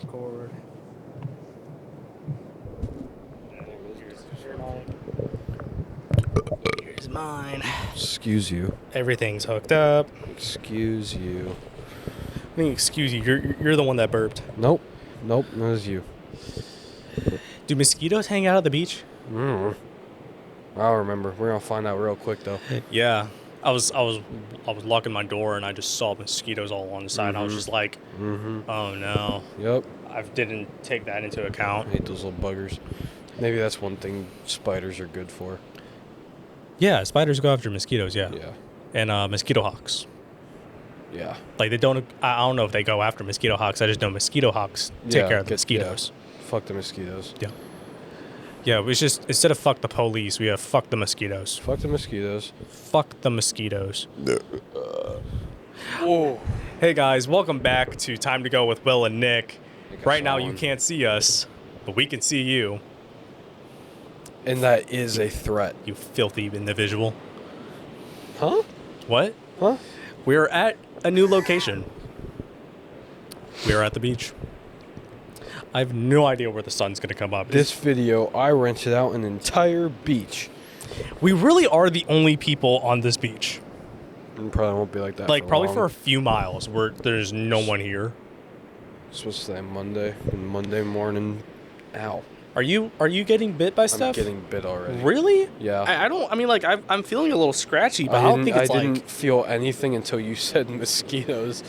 record. Here's mine. Excuse you. Everything's hooked up. Excuse you. I mean, excuse you. You're the one that burped. Nope. Nope, that was you. Do mosquitoes hang out at the beach? I'll remember. We're gonna find out real quick though. Yeah. I was locking my door and I just saw mosquitoes all on the side. I was just like, oh no. Yep. I didn't take that into account. I hate those little buggers. Maybe that's one thing spiders are good for. Yeah, spiders go after mosquitoes, yeah. Yeah. And mosquito hawks. Yeah. Like they don't, I don't know if they go after mosquito hawks. I just know mosquito hawks take care of the mosquitoes. Yeah. Fuck the mosquitoes. Yeah. Yeah, it's just, instead of fuck the police, we have fuck the mosquitoes. Fuck the mosquitoes. Fuck the mosquitoes. Oh. Hey guys, welcome back to Time to Go with Will and Nick. Right now you can't see us, but we can see you. And that is a threat. You filthy individual. Huh? What? Huh? We're at a new location. We're at the beach. I have no idea where the sun's going to come up. This video, I rented out an entire beach. We really are the only people on this beach. It probably won't be like that. Like, probably long. for a few miles where there's no one here. Supposed to say Monday. And Monday morning. Ow. Are you getting bit by stuff? I'm getting bit already. Really? Yeah. I don't. I mean, like I'm feeling a little scratchy, but I don't think it's I like. didn't feel anything until you said mosquitoes.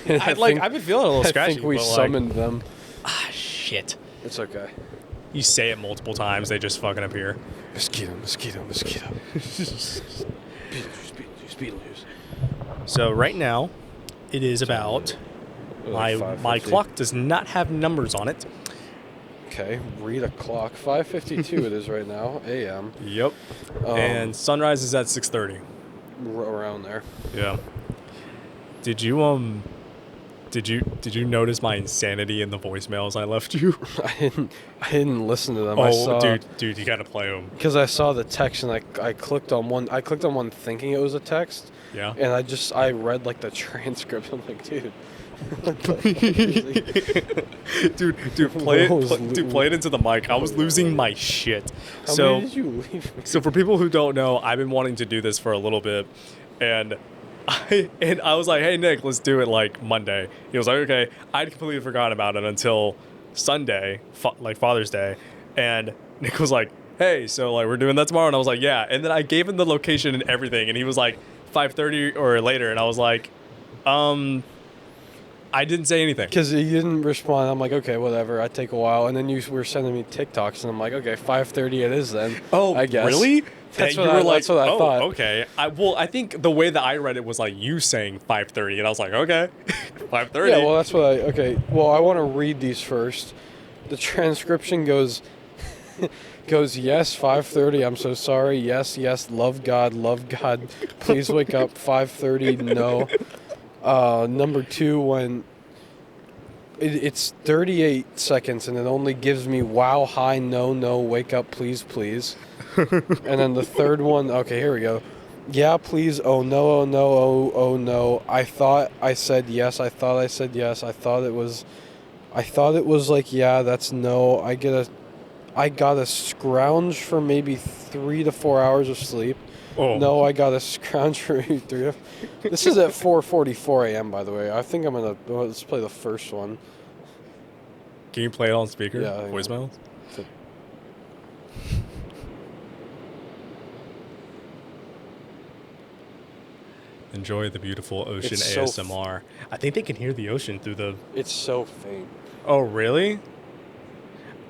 I've been feeling a little scratchy. I think we but summoned them. Ah, shit. It's okay. You say it multiple times, they just fucking appear. Mosquito, mosquito, mosquito. Beetlejuice, Beetlejuice. So right now, it is about. My clock does not have numbers on it. Okay, read a clock. 5:52 it is right now, a.m. Yep. And sunrise is at 6:30. Around there. Yeah. Did you notice my insanity in the voicemails I left you? I didn't listen to them. Dude, you gotta play them. Because I saw the text and I clicked on one. I clicked on one thinking it was a text. Yeah. And I read like the transcript. I'm like, dude. play it into the mic. I was losing my shit. How many did you leave me? So for people who don't know, I've been wanting to do this for a little bit, and I was like, hey Nick, let's do it like Monday. He was like, okay. I'd completely forgotten about it until Sunday, like Father's Day, and Nick was like, hey, so like we're doing that tomorrow, and I was like, yeah. And then I gave him the location and everything, and he was like 5:30 or later, and I was like, I didn't say anything. Because you didn't respond. I'm like, okay, whatever. I take a while. And then you were sending me TikToks, and I'm like, okay, 5:30 it is then. Oh, I guess. Really? That's what I thought. Okay. I think the way that I read it was like you saying 5:30, and I was like, okay, 5:30. Yeah, well, that's what okay. Well, I want to read these first. The transcription goes, yes, 5:30. I'm so sorry. Yes, love God. Please wake up. 5:30. No. Number 2, when it's 38 seconds and it only gives me wow, hi, no, wake up, please. And then the third one, okay, here we go. Yeah, please, oh no, oh no. I thought I said yes. I thought it was like, yeah, that's no. I gotta scrounge for maybe 3 to 4 hours of sleep. Oh. No, I got a scrounge for 3 to... This is at 4:44 a.m., by the way. I think I'm going to... Let's play the first one. Can you play it on speaker? Yeah. Voicemails? Enjoy the beautiful ocean ASMR. I think they can hear the ocean through the... It's so faint. Oh, really?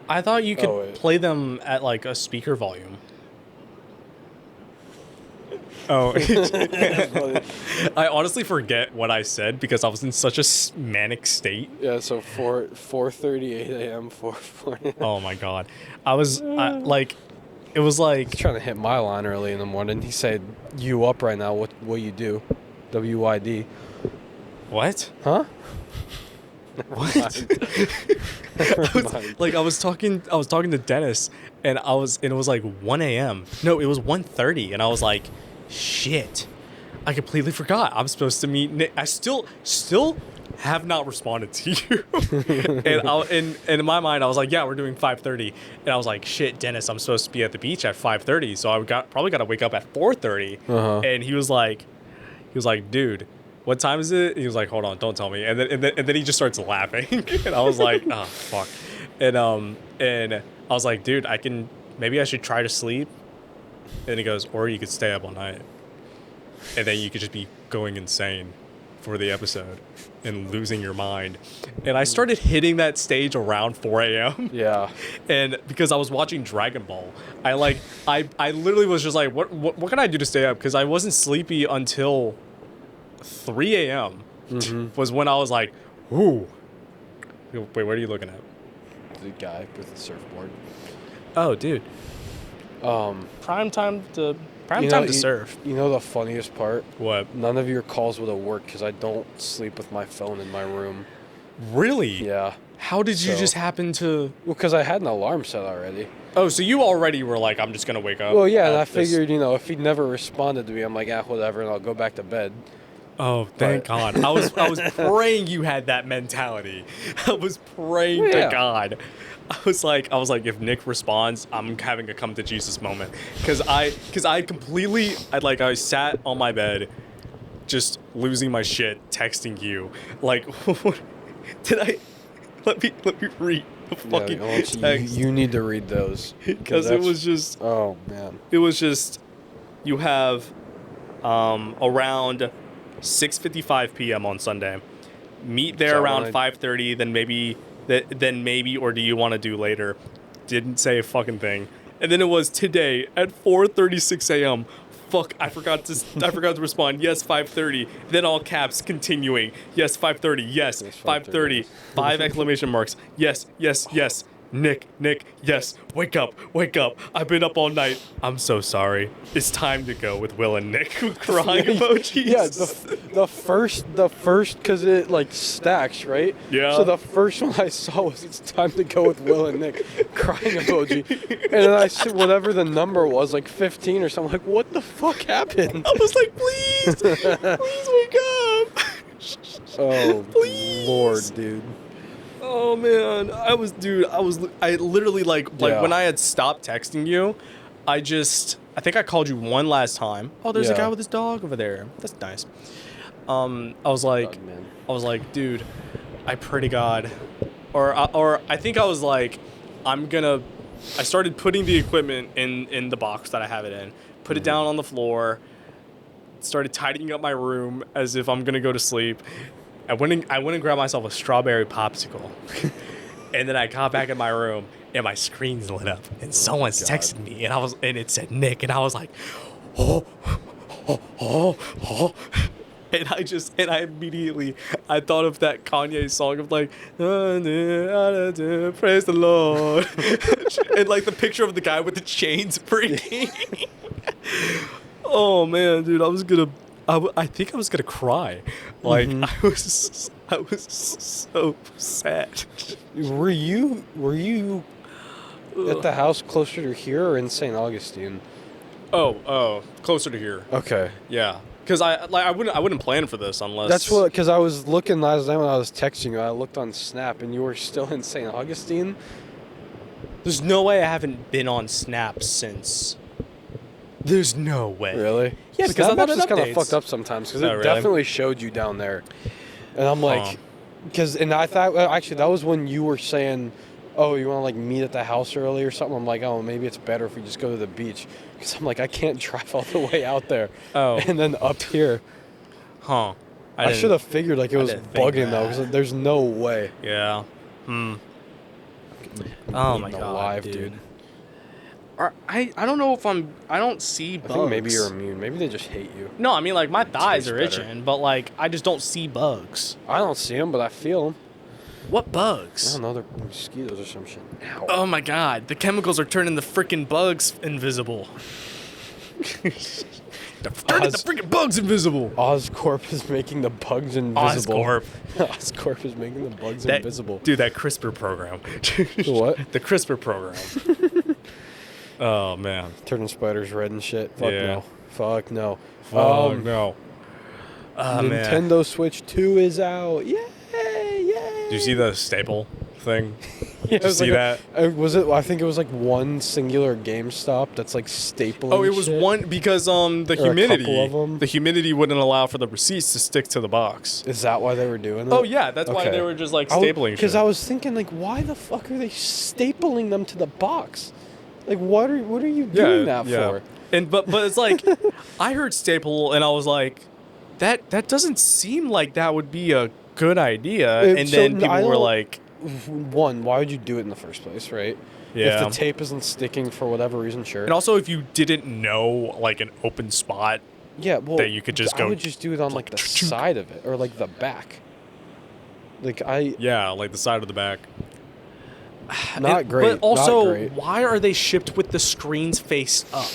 I thought you could play them at like a speaker volume. Oh, I honestly forget what I said because I was in such a manic state. Yeah, so 4:38 a.m. 4:40. Oh my god, I was like, it was like He's trying to hit my line early in the morning. He said, "You up right now? What you do?" WYD. What? Huh? What? I was talking to Dennis, and it was like 1 a.m. No, it was 1:30, and I was like, shit, I completely forgot. I'm supposed to meet Nick. I still have not responded to you. And in my mind, I was like, yeah, we're doing 5:30. And I was like, shit, Dennis, I'm supposed to be at the beach at 5:30. So I probably got to wake up at 4:30. And he was like, dude, what time is it? He was like, hold on, don't tell me. And then he just starts laughing. And I was like, oh, fuck. And I was like, dude, maybe I should try to sleep. And he goes, or you could stay up all night. And then you could just be going insane for the episode and losing your mind. And I started hitting that stage around 4 a.m. Yeah. And because I was watching Dragon Ball, I literally was just like, what can I do to stay up? Because I wasn't sleepy until 3 a.m. Was when I was like, ooh. Wait, what are you looking at? The guy with the surfboard. Oh, dude. Prime time to surf. You know the funniest part? What? None of your calls would have worked because I don't sleep with my phone in my room. Really? Yeah. How did you just happen to... Well, because I had an alarm set already. Oh, so you already were like, I'm just going to wake up? Well, yeah, and I figured, if he never responded to me, I'm like, whatever, and I'll go back to bed. Oh, thank God. I was praying you had that mentality. I was praying to God. I was like, if Nick responds, I'm having a come to Jesus moment. Because I sat on my bed, just losing my shit, texting you. Like, let me read the fucking text. You need to read those. Because it was just... Oh, man. It was just... You have around 6:55 p.m. on Sunday. Meet there around 5:30, then maybe, or do you want to do later? Didn't say a fucking thing. And then it was today at 4:36 a.m. Fuck, I forgot to respond. Yes, 5:30. Then all caps continuing. Yes, 5:30. Yes, 5:30. 5 exclamation marks. Yes. Nick, yes. Wake up. I've been up all night. I'm so sorry. It's time to go with Will and Nick. Crying emojis. Yeah, the first, because it stacks, right? Yeah. So the first one I saw was it's time to go with Will and Nick. Crying emoji. And then I said whatever the number was, 15 or something. Like, what the fuck happened? I was like, please wake up. Oh, please. Lord, dude. Oh man, I literally when I had stopped texting you, I think I called you one last time. Oh, there's a guy with his dog over there. That's nice. I was like, dude, I pray to God, or I think I was like, I started putting the equipment in the box that I have it in, put it down on the floor, started tidying up my room as if I'm gonna go to sleep. I went and grabbed myself a strawberry popsicle, and then I got back in my room, and my screen's lit up, and someone's texting me, and it said Nick, and I was like, oh, and I immediately thought of that Kanye song of praise the Lord, and the picture of the guy with the chains breaking. Oh man, dude, I think I was gonna cry. I was so sad. Were you at the house closer to here or in St. Augustine? Oh, closer to here. Okay. Yeah, because I wouldn't plan for this unless. That's what, because I was looking last night when I was texting you. I looked on Snap and you were still in St. Augustine. There's no way I haven't been on Snap since. There's no way. Really? Yeah, because Snap Maps is kind of fucked up sometimes because it definitely showed you down there, and I'm like, and I thought actually that was when you were saying, oh, you want to meet at the house early or something. I'm like, oh, maybe it's better if we just go to the beach because I'm like I can't drive all the way out there. Oh. And then up here. Huh. I should have figured it was bugging though because there's no way. Yeah. Oh my God, alive, dude. I don't know if I don't see bugs. I think maybe you're immune. Maybe they just hate you. No, I mean my thighs are itching, but I just don't see bugs. I don't see them, but I feel them. What bugs? I don't know, they're mosquitoes or some shit. Ow. Oh my God, the chemicals are turning the freaking bugs invisible. They're turning the freaking bugs invisible. Oscorp is making the bugs invisible. Oscorp is making the bugs invisible. Dude, that CRISPR program. What? The CRISPR program. Oh man, turning spiders red and shit. Fuck no. Fuck no. Oh no. Nintendo Switch 2 is out. Yay! Do you see the staple thing? Yeah, Did you see that? Was it? I think it was like one singular GameStop that's like stapling. Oh, it was shit. one because the Or a couple humidity, of 'em. the humidity wouldn't allow for the receipts to stick to the box. Is that why they were doing it? Oh yeah, that's why Okay. they were just like stapling. Because I was thinking, like, why the fuck are they stapling them to the box? Like, what are you doing that for? And but it's like, I heard staple and I was like, that doesn't seem like that would be a good idea. And So then people I were don't- like, One, why would you do it in the first place, right? Yeah. If the tape isn't sticking for whatever reason, sure. and also if you didn't know like an open spot, Yeah, well, that you could just I go would just do it on like the side of it or like the back. Like yeah, like the side of the back. not great. But also, not great. why are they shipped with the screens face up?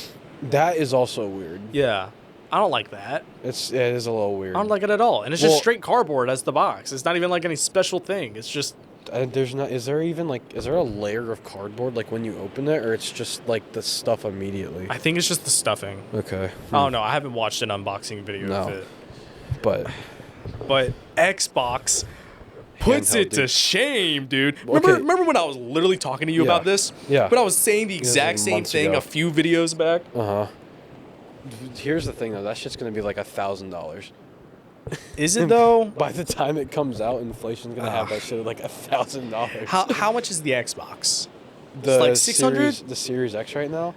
That is also weird. Yeah, I don't like that. It is a little weird. I don't like it at all. And it's Well- just straight cardboard as the box. It's not even like any special thing. It's just There's not. Is there a layer of cardboard like when you open it, or it's just like the stuff immediately? I think it's just the stuffing. Okay. I don't know. I haven't watched an unboxing video of No. it. But But Xbox puts Handheld, it to dude. shame, dude. Okay. Remember when I was literally talking to you Yeah. about this? Yeah. But I was saying the was exact like same months thing ago. a few videos back. here's the thing though, that shit's gonna be like $1,000. Is it though? By the time it comes out, inflation's gonna have that shit at like $1,000. How much is the Xbox? the like 600? The Series X right now?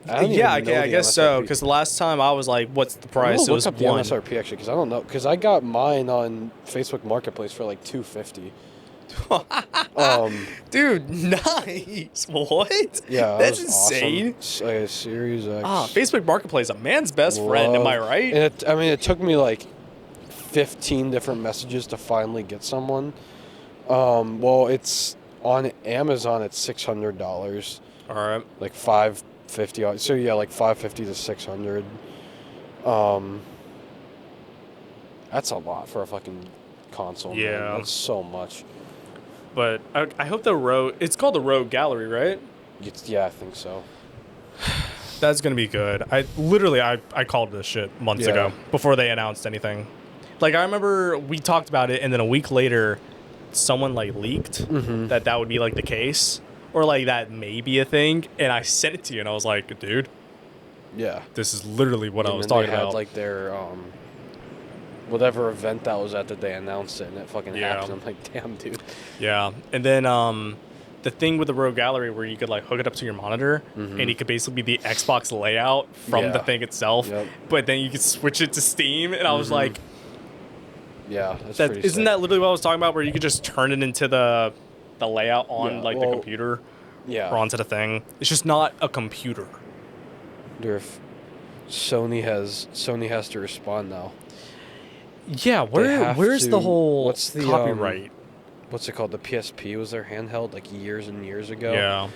I don't Yeah, even know I the guess so. MSRP. Because the last time I was like, "What's the I'm price?" gonna It look was up the one. MSRP actually, because I don't know. Because I got mine on Facebook Marketplace for like $250. Dude, nice. What? Yeah, That's that was insane. Awesome. Series X. Facebook Marketplace, a man's best friend. Am I Love- right? And it took me like 15 different messages to finally get someone. Well, it's on Amazon. It's $600, All right. like $550. So yeah, like $550 to $600. That's a lot for a fucking console. man. Yeah. That's so much. But I hope the Rogue. It's called the Rogue Gallery, right? Yeah, I think so. That's gonna be good. I called this shit months Yeah. ago before they announced anything. Like I remember we talked about it, and then a week later, someone like leaked that would be like the case, or like that may be a thing, and I sent it to you, and I was like, dude, Yeah. this is literally what I And was then talking they had about. like their whatever event that was at that they announced it, and it fucking Yeah. happened. I'm like, damn, dude. Yeah, and then the thing with the Rogue Gallery where you could like hook it up to your monitor, and it could basically be the Xbox layout from the Yeah. thing itself, Yep. but then you could switch it to Steam, and I was like, Yeah, that's that pretty isn't sick. that literally what I was talking about, where you could just turn it into the layout on Yeah, like well, the computer Yeah. or onto the thing. It's just not a computer. Wonder if Sony has to respond now. Yeah, have where's the to- whole what's the, copyright? What's it called? The PSP was their handheld like years and years ago. Yeah.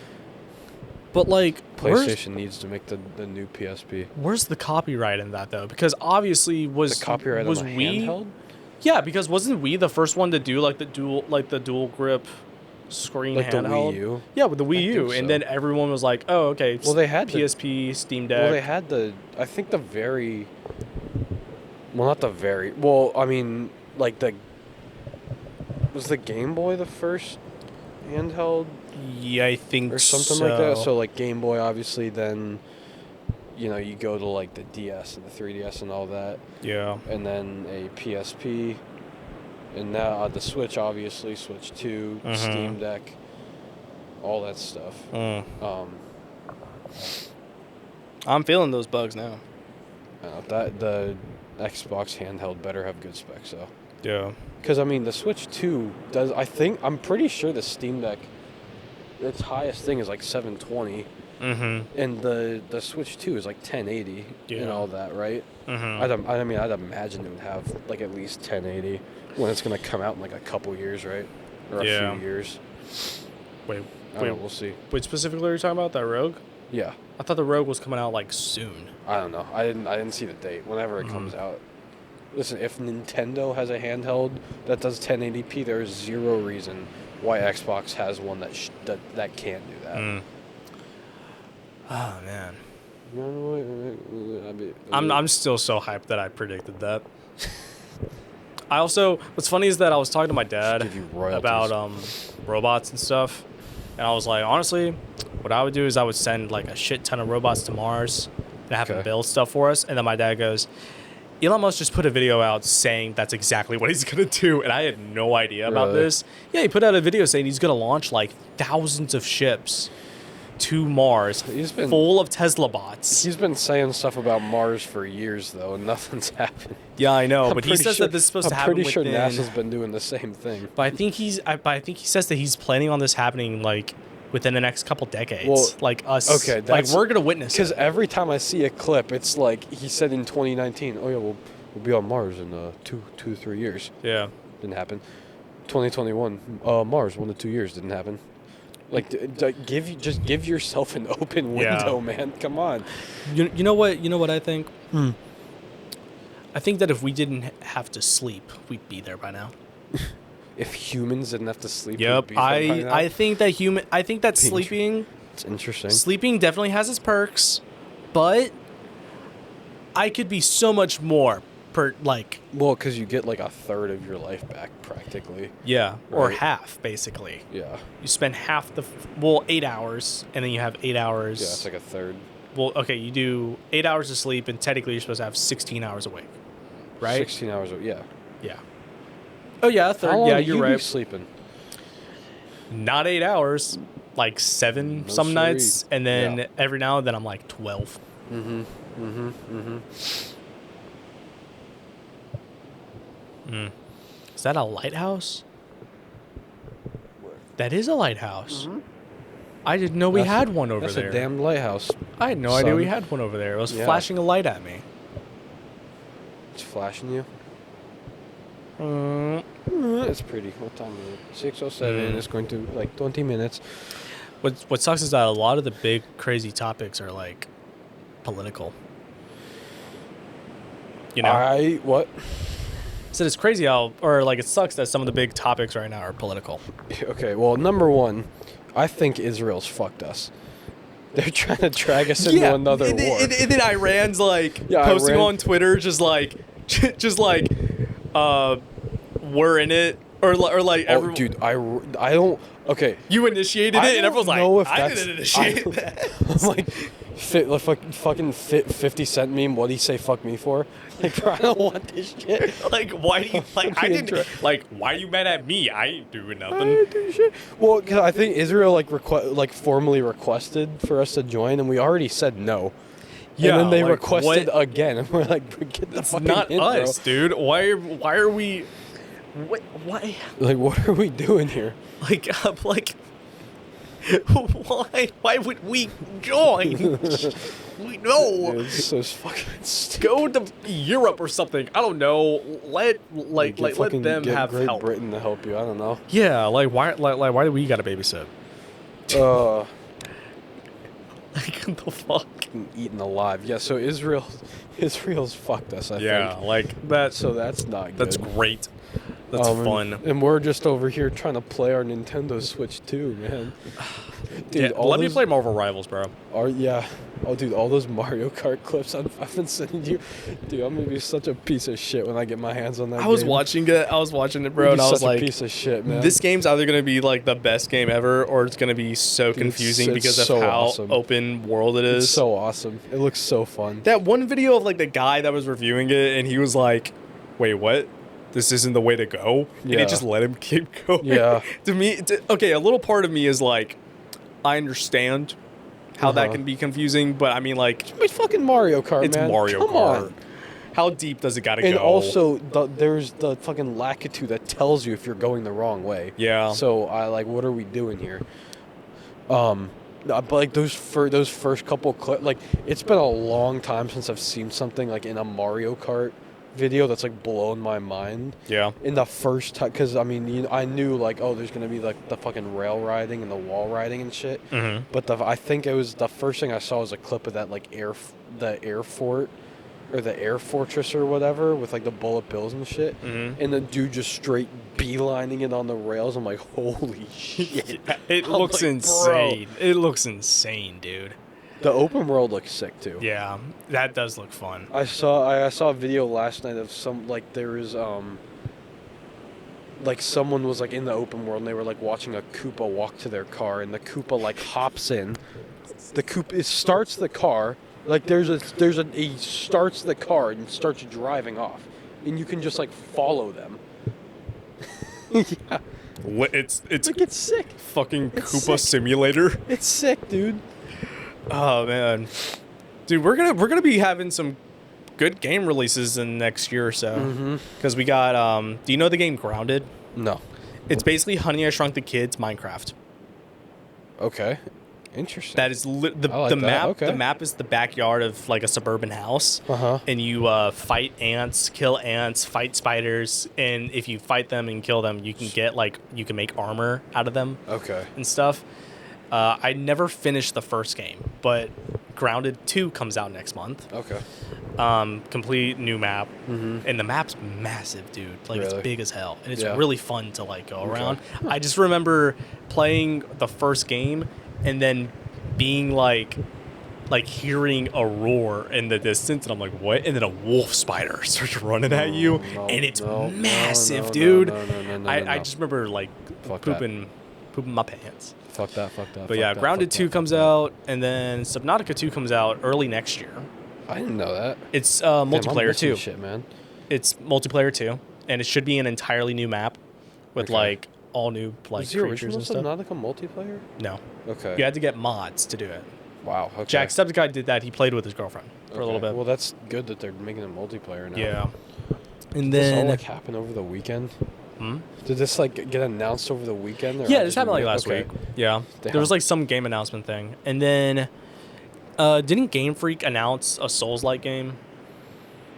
But like, PlayStation needs to make the new PSP. where's the copyright in that though? Because obviously The copyright was on the Wii. handheld? Yeah, because wasn't Wii the first one to do like the dual grip screen Like the handheld? Wii U? Yeah, with the Wii I U, think and so. then everyone was like, "Oh, okay." Well, they had the- PSP, Steam Deck. Well, they had I think the very. Well, not the very. Well, I mean, like was the Game Boy the first handheld yeah, I think or something like that? So like Game Boy, obviously, then. You go to like the DS and the 3DS and all that. yeah, And then a PSP, and now the Switch, obviously, Switch 2, Steam Deck, all that stuff. I'm feeling those bugs now. That the Xbox handheld better have good specs, though. Yeah. Because I mean, the Switch 2 does. I'm pretty sure the Steam Deck, its highest thing is like 720, and the Switch 2 is like 1080 and Yeah. all that, right? I'd imagine it would have like at least 1080 when it's gonna come out in like a couple years, right? Or a Yeah. few years. Wait, I don't know, we'll see. wait. Specifically, you're talking about that Rogue? Yeah, I thought the Rogue was coming out like soon. I don't know. I didn't see the date. Whenever it comes out. Listen, if Nintendo has a handheld that does 1080p, there is zero reason why Xbox has one that can't do that. Oh man, No, I'm still so hyped that I predicted that. I also, what's funny is that I was talking to my dad Give you royalties. about robots and stuff, and I was like, honestly, what I would do is I would send like a shit ton of robots to Mars and have them build stuff for us. And then my dad goes, Elon Musk just put a video out saying that's exactly what he's gonna do, and I had no idea about this. Yeah, he put out a video saying he's gonna launch like thousands of ships to Mars, full of Tesla bots. He's been saying stuff about Mars for years, though, and nothing's happened. Yeah, I know, but he says that this is supposed to happen. I'm pretty sure NASA's been doing the same thing. But I think he says that he's planning on this happening like within the next couple decades. Well, like us, okay, like we're gonna witness it. Because every time I see a clip, it's like he said in 2019, "Oh yeah, we'll be on Mars in 2 to 3 years." Yeah, didn't happen. 2021, Mars 1 to 2 years didn't happen. Like, give yourself an open window, man. Come on. You know what? You know what I think? I think that if we didn't have to sleep, we'd be there by now. If humans didn't have to sleep, yep. we'd be there by now? I think that sleeping. It's interesting. Sleeping definitely has its perks, but I could be so much more. Well, because you get like a third of your life back practically. Yeah, right. Or half basically. Yeah. You spend half 8 hours, and then you have 8 hours. Yeah, it's like a third. Well, okay, you do 8 hours of sleep, and technically you're supposed to have 16 hours awake, right? 16 hours, yeah. Yeah. Oh yeah, a third. How long yeah, do you're you right. Be sleeping? Not 8 hours, like 7 some nights, and then every now and then I'm like 12. Is that a lighthouse? That is a lighthouse. I didn't know we had one over there. That's a damn lighthouse. I had no idea we had one over there. It was flashing a light at me. It's flashing you? It's pretty. What time is it? 6:07. It's going to like 20 minutes. What sucks is that a lot of the big crazy topics are like political. You know? What? So it's crazy it sucks that some of the big topics right now are political. Okay, well, number one, I think Israel's fucked us. They're trying to drag us into another war. And then Iran's posting on Twitter we're in it or like everyone. Dude, I don't. Okay. You initiated it, and everyone's like, I didn't initiate that. I'm like, fucking 50 Cent meme. What'd he say? Fuck me for? Like, bro, I don't want this shit. Like, why do you why are you mad at me? I ain't doing nothing. I didn't do shit. Well, cause I think Israel formally requested for us to join, and we already said no. Yeah, and then they requested again, and we're like, get the fucking not in, us, bro. dude. Why are we? Why? Like, what are we doing here? Why would we join? We know. Dude, it's so fucking stupid. Go to Europe or something. I don't know. Let them have Great help. Britain to help you. I don't know. Yeah, why do we gotta babysit? Like the fuck? Eaten alive. Yeah. So Israel's fucked us. I think. Yeah, like that. So that's not good. That's great. That's fun. And we're just over here trying to play our Nintendo Switch too, man. Dude, let me play Marvel Rivals, bro. Oh, dude, all those Mario Kart clips I've been sending you. Dude, I'm gonna be such a piece of shit when I get my hands on that game. I was watching it, bro, and I was like, a piece of shit, man. This game's either gonna be like the best game ever, or it's gonna be so confusing because of how open world it is. It's so awesome. It looks so fun. That one video of like the guy that was reviewing it, and he was like, "Wait, what? This isn't the way to go," and he just let him keep going. Yeah. Okay, a little part of me is like, I understand how that can be confusing, but I mean, like, it's fucking Mario Kart, it's man. Mario Come Kart. On. How deep does it gotta go? And also, there's the fucking latitude that tells you if you're going the wrong way. Yeah. So what are we doing here? But like those first couple clips, like it's been a long time since I've seen something like in a Mario Kart video that's like blown my mind. Yeah. In the first time, because I mean, I knew like, oh, there's gonna be like the fucking rail riding and the wall riding and shit. Mm-hmm. But I think it was the first thing I saw was a clip of that like the air fort or the air fortress or whatever with like the bullet bills and shit. Mm-hmm. And the dude just straight beelining it on the rails. I'm like, holy shit! It looks insane. Bro. It looks insane, dude. The open world looks sick too. Yeah, that does look fun. I saw a video last night of some like there is like someone was like in the open world and they were like watching a Koopa walk to their car, and the Koopa like hops in. The Koopa it starts the car. Like he starts the car and starts driving off, and you can just like follow them. Yeah. It's Like it's sick. fucking It's Koopa sick. Simulator. It's sick, dude. Oh man, dude, we're gonna be having some good game releases in the next year or so. Because we got do you know the game Grounded? No. It's basically Honey I Shrunk the Kids Minecraft. Okay. Interesting. That is the I like the that. map. Okay. The map is the backyard of like a suburban house, Uh-huh. and you fight ants, kill ants, fight spiders, and if you fight them and kill them, you can make armor out of them Okay. and stuff. I never finished the first game, but Grounded 2 comes out next month. Okay. Complete new map, and the map's massive, dude. Like Really? it's big as hell, and it's Yeah. really fun to like go around. I just remember playing the first game and then being like hearing a roar in the distance, and I'm like, what? And then a wolf spider starts running at you, and it's massive, dude. I just remember like Fuck pooping my pants. Fuck that. But yeah, Grounded 2 comes out, and then Subnautica 2 comes out early next year. I didn't know that. It's Damn, I'm multiplayer missing too. shit, man. It's multiplayer too, and it should be an entirely new map with Okay. like all new like Was the creatures original and stuff. Subnautica multiplayer? No, Okay. you had to get mods to do it. Wow. Okay. Jacksepticeye did that. He played with his girlfriend for a little bit. Well, that's good that they're making a multiplayer now. Yeah. And Did this all then like happen over the weekend? Hmm? Did this like get announced over the weekend? Or Yeah, I this just happened like missed- last week. Yeah. Damn. There was like some game announcement thing. And then didn't Game Freak announce a Souls-like game?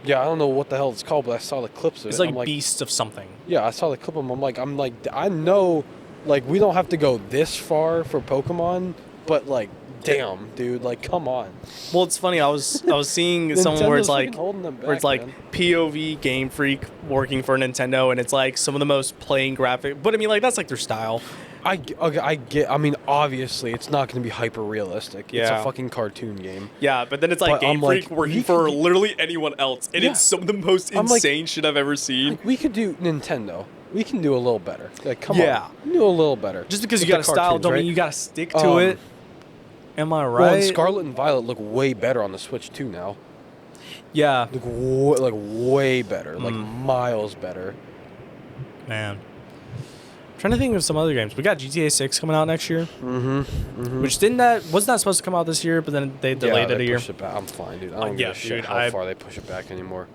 Yeah, I don't know what the hell it's called, but I saw the clips of It's it. like I'm Beasts of something. Yeah, I saw the clip of them. I'm like, I know, like, we don't have to go this far for Pokemon, but like, damn, dude, like, come on. Well, it's funny. I was seeing someone where it's Nintendo's like freaking holding them where it's back, like man. POV Game Freak working for Nintendo, and it's like some of the most plain graphic. But I mean, like that's like their style. I mean, obviously, it's not going to be hyper realistic. It's Yeah. a fucking cartoon game. Yeah, but then it's like But Game I'm like, Freak working we for could get- literally anyone else, and Yeah. it's some of the most I'm like- insane shit I've ever seen. Like, we could do Nintendo. We can do a little better. Like, come Yeah. on. We can do a little better. Just because With you got a the style, cartoons, don't right? mean you got to stick to it. Am I right? Well, and Scarlet and Violet look way better on the Switch too now. Yeah, Like way better, like miles better. man. I'm trying to think of some other games. We got GTA 6 coming out next year, which wasn't that supposed to come out this year, but then they delayed it a year. Push it back. I'm fine, dude. I don't yeah, give a shit dude, how far they push it back anymore.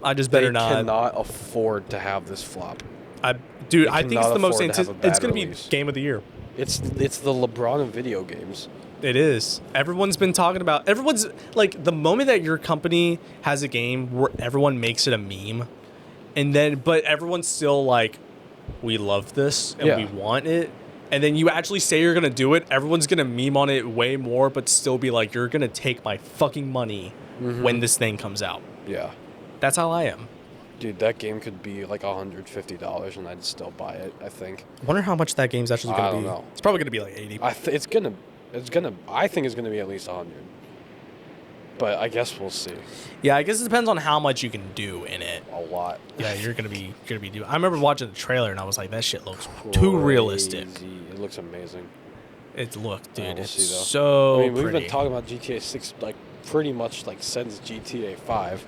I just better They not. cannot afford to have this flop. Dude, they I think it's cannot the most afford to have a it's bad gonna be release. game of the year. It's the LeBron of video games. It is. Everyone's been talking about. Everyone's like the moment that your company has a game where everyone makes it a meme, and then but everyone's still like, we love this and Yeah. we want it, and then you actually say you're gonna do it. Everyone's gonna meme on it way more, but still be like, you're gonna take my fucking money when this thing comes out. Yeah. That's how I am. Dude, that game could be like $150 and I'd still buy it, I think. I wonder how much that game's actually gonna I don't be. know. It's probably gonna be like 80. I think it's gonna be at least 100. But I guess we'll see. Yeah, I guess it depends on how much you can do in it. A lot. Yeah, you're gonna be doing. I remember watching the trailer and I was like, that shit looks too realistic. Crazy. It looks amazing. It looked, dude. we'll It's see, though. so I mean, we've pretty. been talking about GTA 6 like pretty much like since GTA 5.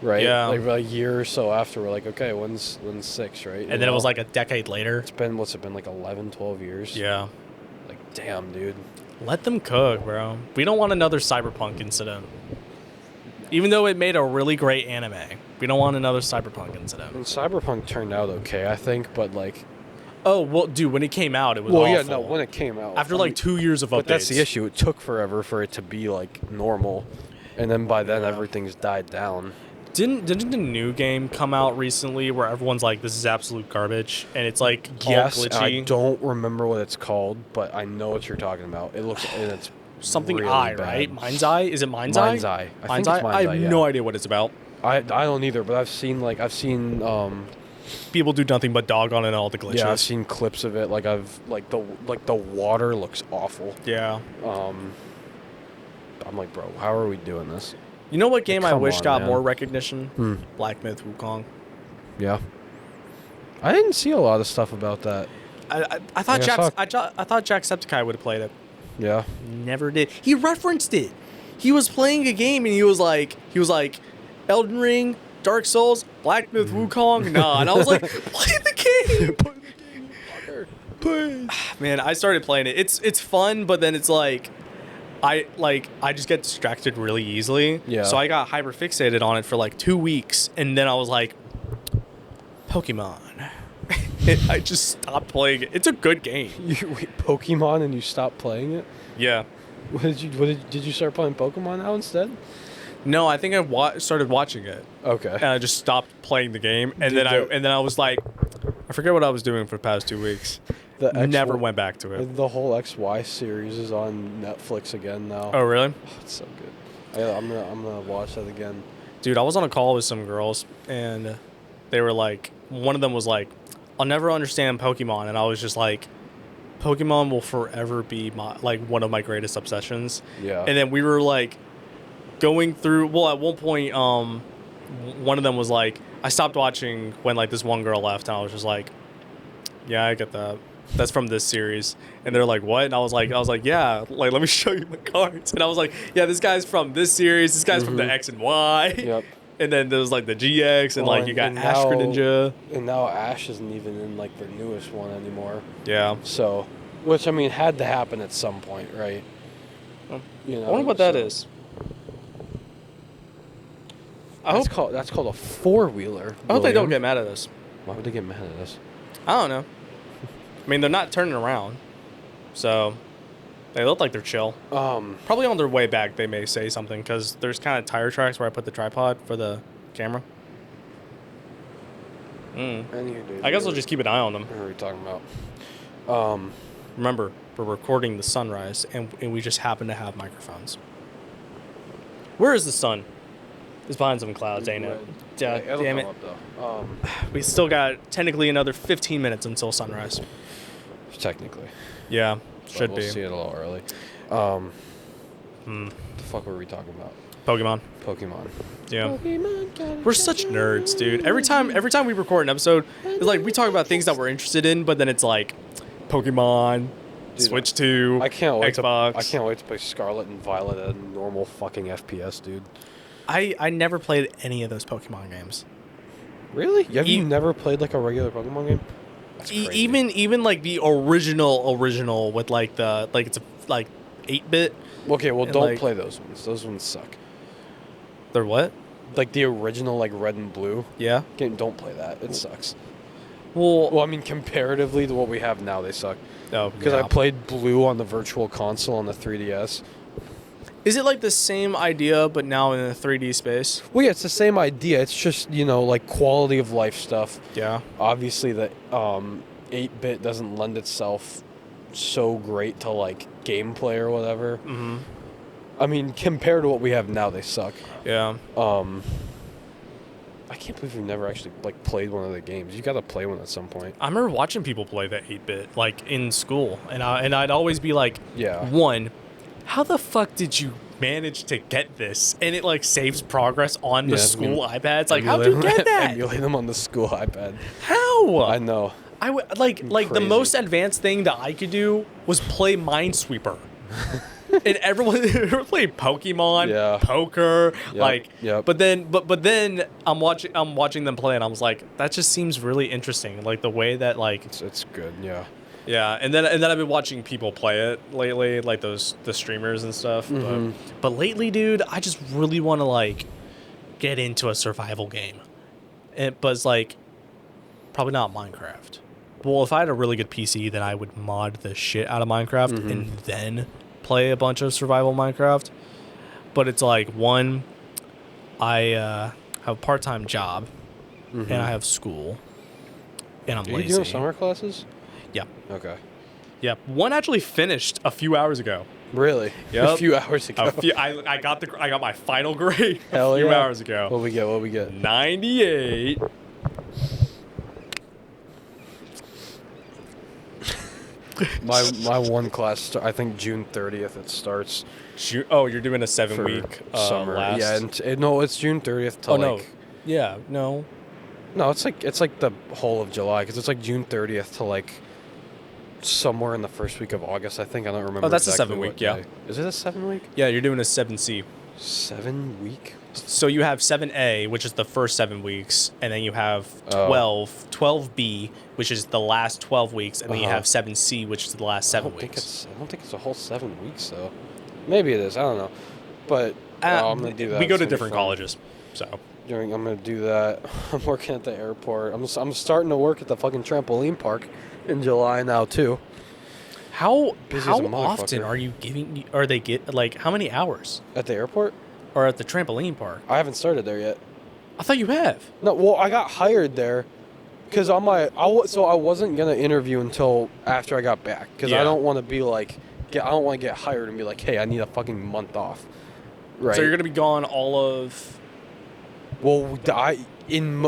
Right? Yeah. Like a year or so after, we're like, okay, when's 6, right? And then it was like a decade later. it's been, what's it been, like 11, 12 years? Yeah. Like, damn, dude. Let them cook, bro. We don't want another Cyberpunk incident. Even though it made a really great anime, we don't want another Cyberpunk incident. And Cyberpunk turned out okay, I think, but like... Oh, well, dude, when it came out, it was Well, awful. yeah, no, when it came out. After I like mean, 2 years of updates. But that's the issue. It took forever for it to be like normal. And then by then, Yeah. everything's died down. Didn't the new game come out recently where everyone's like, this is absolute garbage, and it's like Yes, all and glitchy? I don't remember what it's called, but I know what you're talking about. It looks, and it's Something really Eye, bad. right? Mind's Eye? Is it Mind's Eye? Mind's Eye. I Mind's think Eye? it's Mind's I have Eye, yeah. no idea what it's about. I don't either, but I've seen People do nothing but dog on it all the glitches. yeah, I've seen clips of it. Like the water looks awful. Yeah. I'm like, bro, how are we doing this? You know what game I Come wish on, got man. more recognition? Black Myth Wukong. Yeah. I didn't see a lot of stuff about that. I thought I thought Jacksepticeye would have played it. Yeah. Never did. He referenced it. He was playing a game and he was like, Elden Ring, Dark Souls, Black Myth, Wukong, nah. And I was like, play the game. Play the game, fucker. Play. Man, I started playing it. It's fun, but then it's like, I just get distracted really easily. Yeah. So I got hyper fixated on it for like 2 weeks, and then I was like, Pokemon. I just stopped playing it. It's a good game. Pokemon and you stopped playing it? Yeah. Did you start playing Pokemon now instead? No, I think I started watching it. Okay. And I just stopped playing the game, and then I was like, I forget what I was doing for the past 2 weeks. Never went back to it. The whole XY series is on Netflix again now. Oh, really? Oh, it's so good. I'm gonna watch that again. Dude, I was on a call with some girls, and they were like, one of them was like, I'll never understand Pokemon, and I was just like, Pokemon will forever be one of my greatest obsessions. Yeah. And then we were like going through. Well, at one point, one of them was like, I stopped watching when like this one girl left, and I was just like, yeah, I get that. That's from this series. And they're like, what? And I was like, yeah, like, let me show you my cards. And I was like, yeah, this guy's from this series. This guy's from the X and Y. Yep. And then there was like the GX, and like you got Ash Greninja. And now Ash isn't even in like the newest one anymore. Yeah. So, which I mean had to happen at some point, right? You know. I wonder what that is. That's called a 4-wheeler. I hope they don't get mad at us. Why would they get mad at us? I don't know. I mean, they're not turning around, so they look like they're chill. Probably on their way back, they may say something, because there's kind of tire tracks where I put the tripod for the camera. I guess we'll just keep an eye on them. What are we talking about? Remember, we're recording the sunrise, and we just happen to have microphones. Where is the sun? It's behind some clouds, ain't it? Damn it. We still got technically another 15 minutes until sunrise. Technically. Yeah, should we'll be. See it a little early. The fuck were we talking about? Pokemon. Yeah. We're such nerds, dude. Every time we record an episode, it's like we talk about things that we're interested in, but then it's like Pokemon, dude, Switch 2, Xbox. I can't wait to play Scarlet and Violet at a normal fucking FPS, dude. I never played any of those Pokemon games. Really? Have you never played like a regular Pokemon game? Even like the original with like the it's a 8-bit. Okay, well don't play those ones. Those ones suck. They're what? Like the original like Red and Blue. Yeah. Game, don't play that. It sucks. Well, I mean comparatively to what we have now, they suck. Oh, because I played Blue on the Virtual Console on the 3DS. Is it like the same idea but now in a 3D space? Well, yeah, it's the same idea. It's just, like quality of life stuff. Yeah. Obviously, the 8-bit doesn't lend itself so great to like gameplay or whatever. Mm-hmm. I mean, compared to what we have now, they suck. Yeah. I can't believe we've never actually like played one of the games. You got to play one at some point. I remember watching people play that 8-bit like in school, and I'd always be like, yeah. One, how the fuck did you manage to get this? And it like saves progress on the school iPads. Like, how'd you get that? Emulate them on the school iPad. How? I know. I would like the most advanced thing that I could do was play Minesweeper. And everyone played Pokemon, poker, But then I'm watching them play, and I was like, that just seems really interesting. Like the way that like it's good, yeah. Yeah, and then I've been watching people play it lately, like the streamers and stuff. Mm-hmm. But lately, dude, I just really want to like get into a survival game. But it's like probably not Minecraft. Well, if I had a really good PC, then I would mod the shit out of Minecraft and then play a bunch of survival Minecraft. But it's like, one, I have a part-time job and I have school and I'm lazy. Are you doing summer classes? Yeah. Okay. Yeah. One actually finished a few hours ago. Really? Yep. A few hours ago. I got my final grade Hell a few yeah. hours ago. What we get? 98. My one class, I think June 30th it starts. Oh, you're doing a 7-week summer. Last. Yeah, and no, it's June 30th to no. Yeah, no. No, it's like the whole of July because it's like June 30th to like somewhere in the first week of August. I think I don't remember. Oh, that's a exactly 7 what week, yeah. day. Is it a 7 week? Yeah, you're doing a 7C. 7 week. So you have 7A, which is the first 7 weeks, and then you have 12B, which is the last 12 weeks, and then you have 7C, which is the last 7 weeks. I don't think it's a whole 7 weeks though. Maybe it is. I don't know. But I'm gonna do that. We go It's to gonna be different fun. colleges, so. I'm gonna do that. I'm working at the airport. I'm starting to work at the fucking trampoline park in July now too. How Busy as a often motherfucker. are you giving? Are they get like how many hours? At the airport? Or at the trampoline park? I haven't started there yet. I thought you have. No, well, I got hired there because so I wasn't gonna interview until after I got back because Yeah. I don't want to be like I don't want to get hired and be like, hey, I need a fucking month off. Right. So you're gonna be gone all of. Well,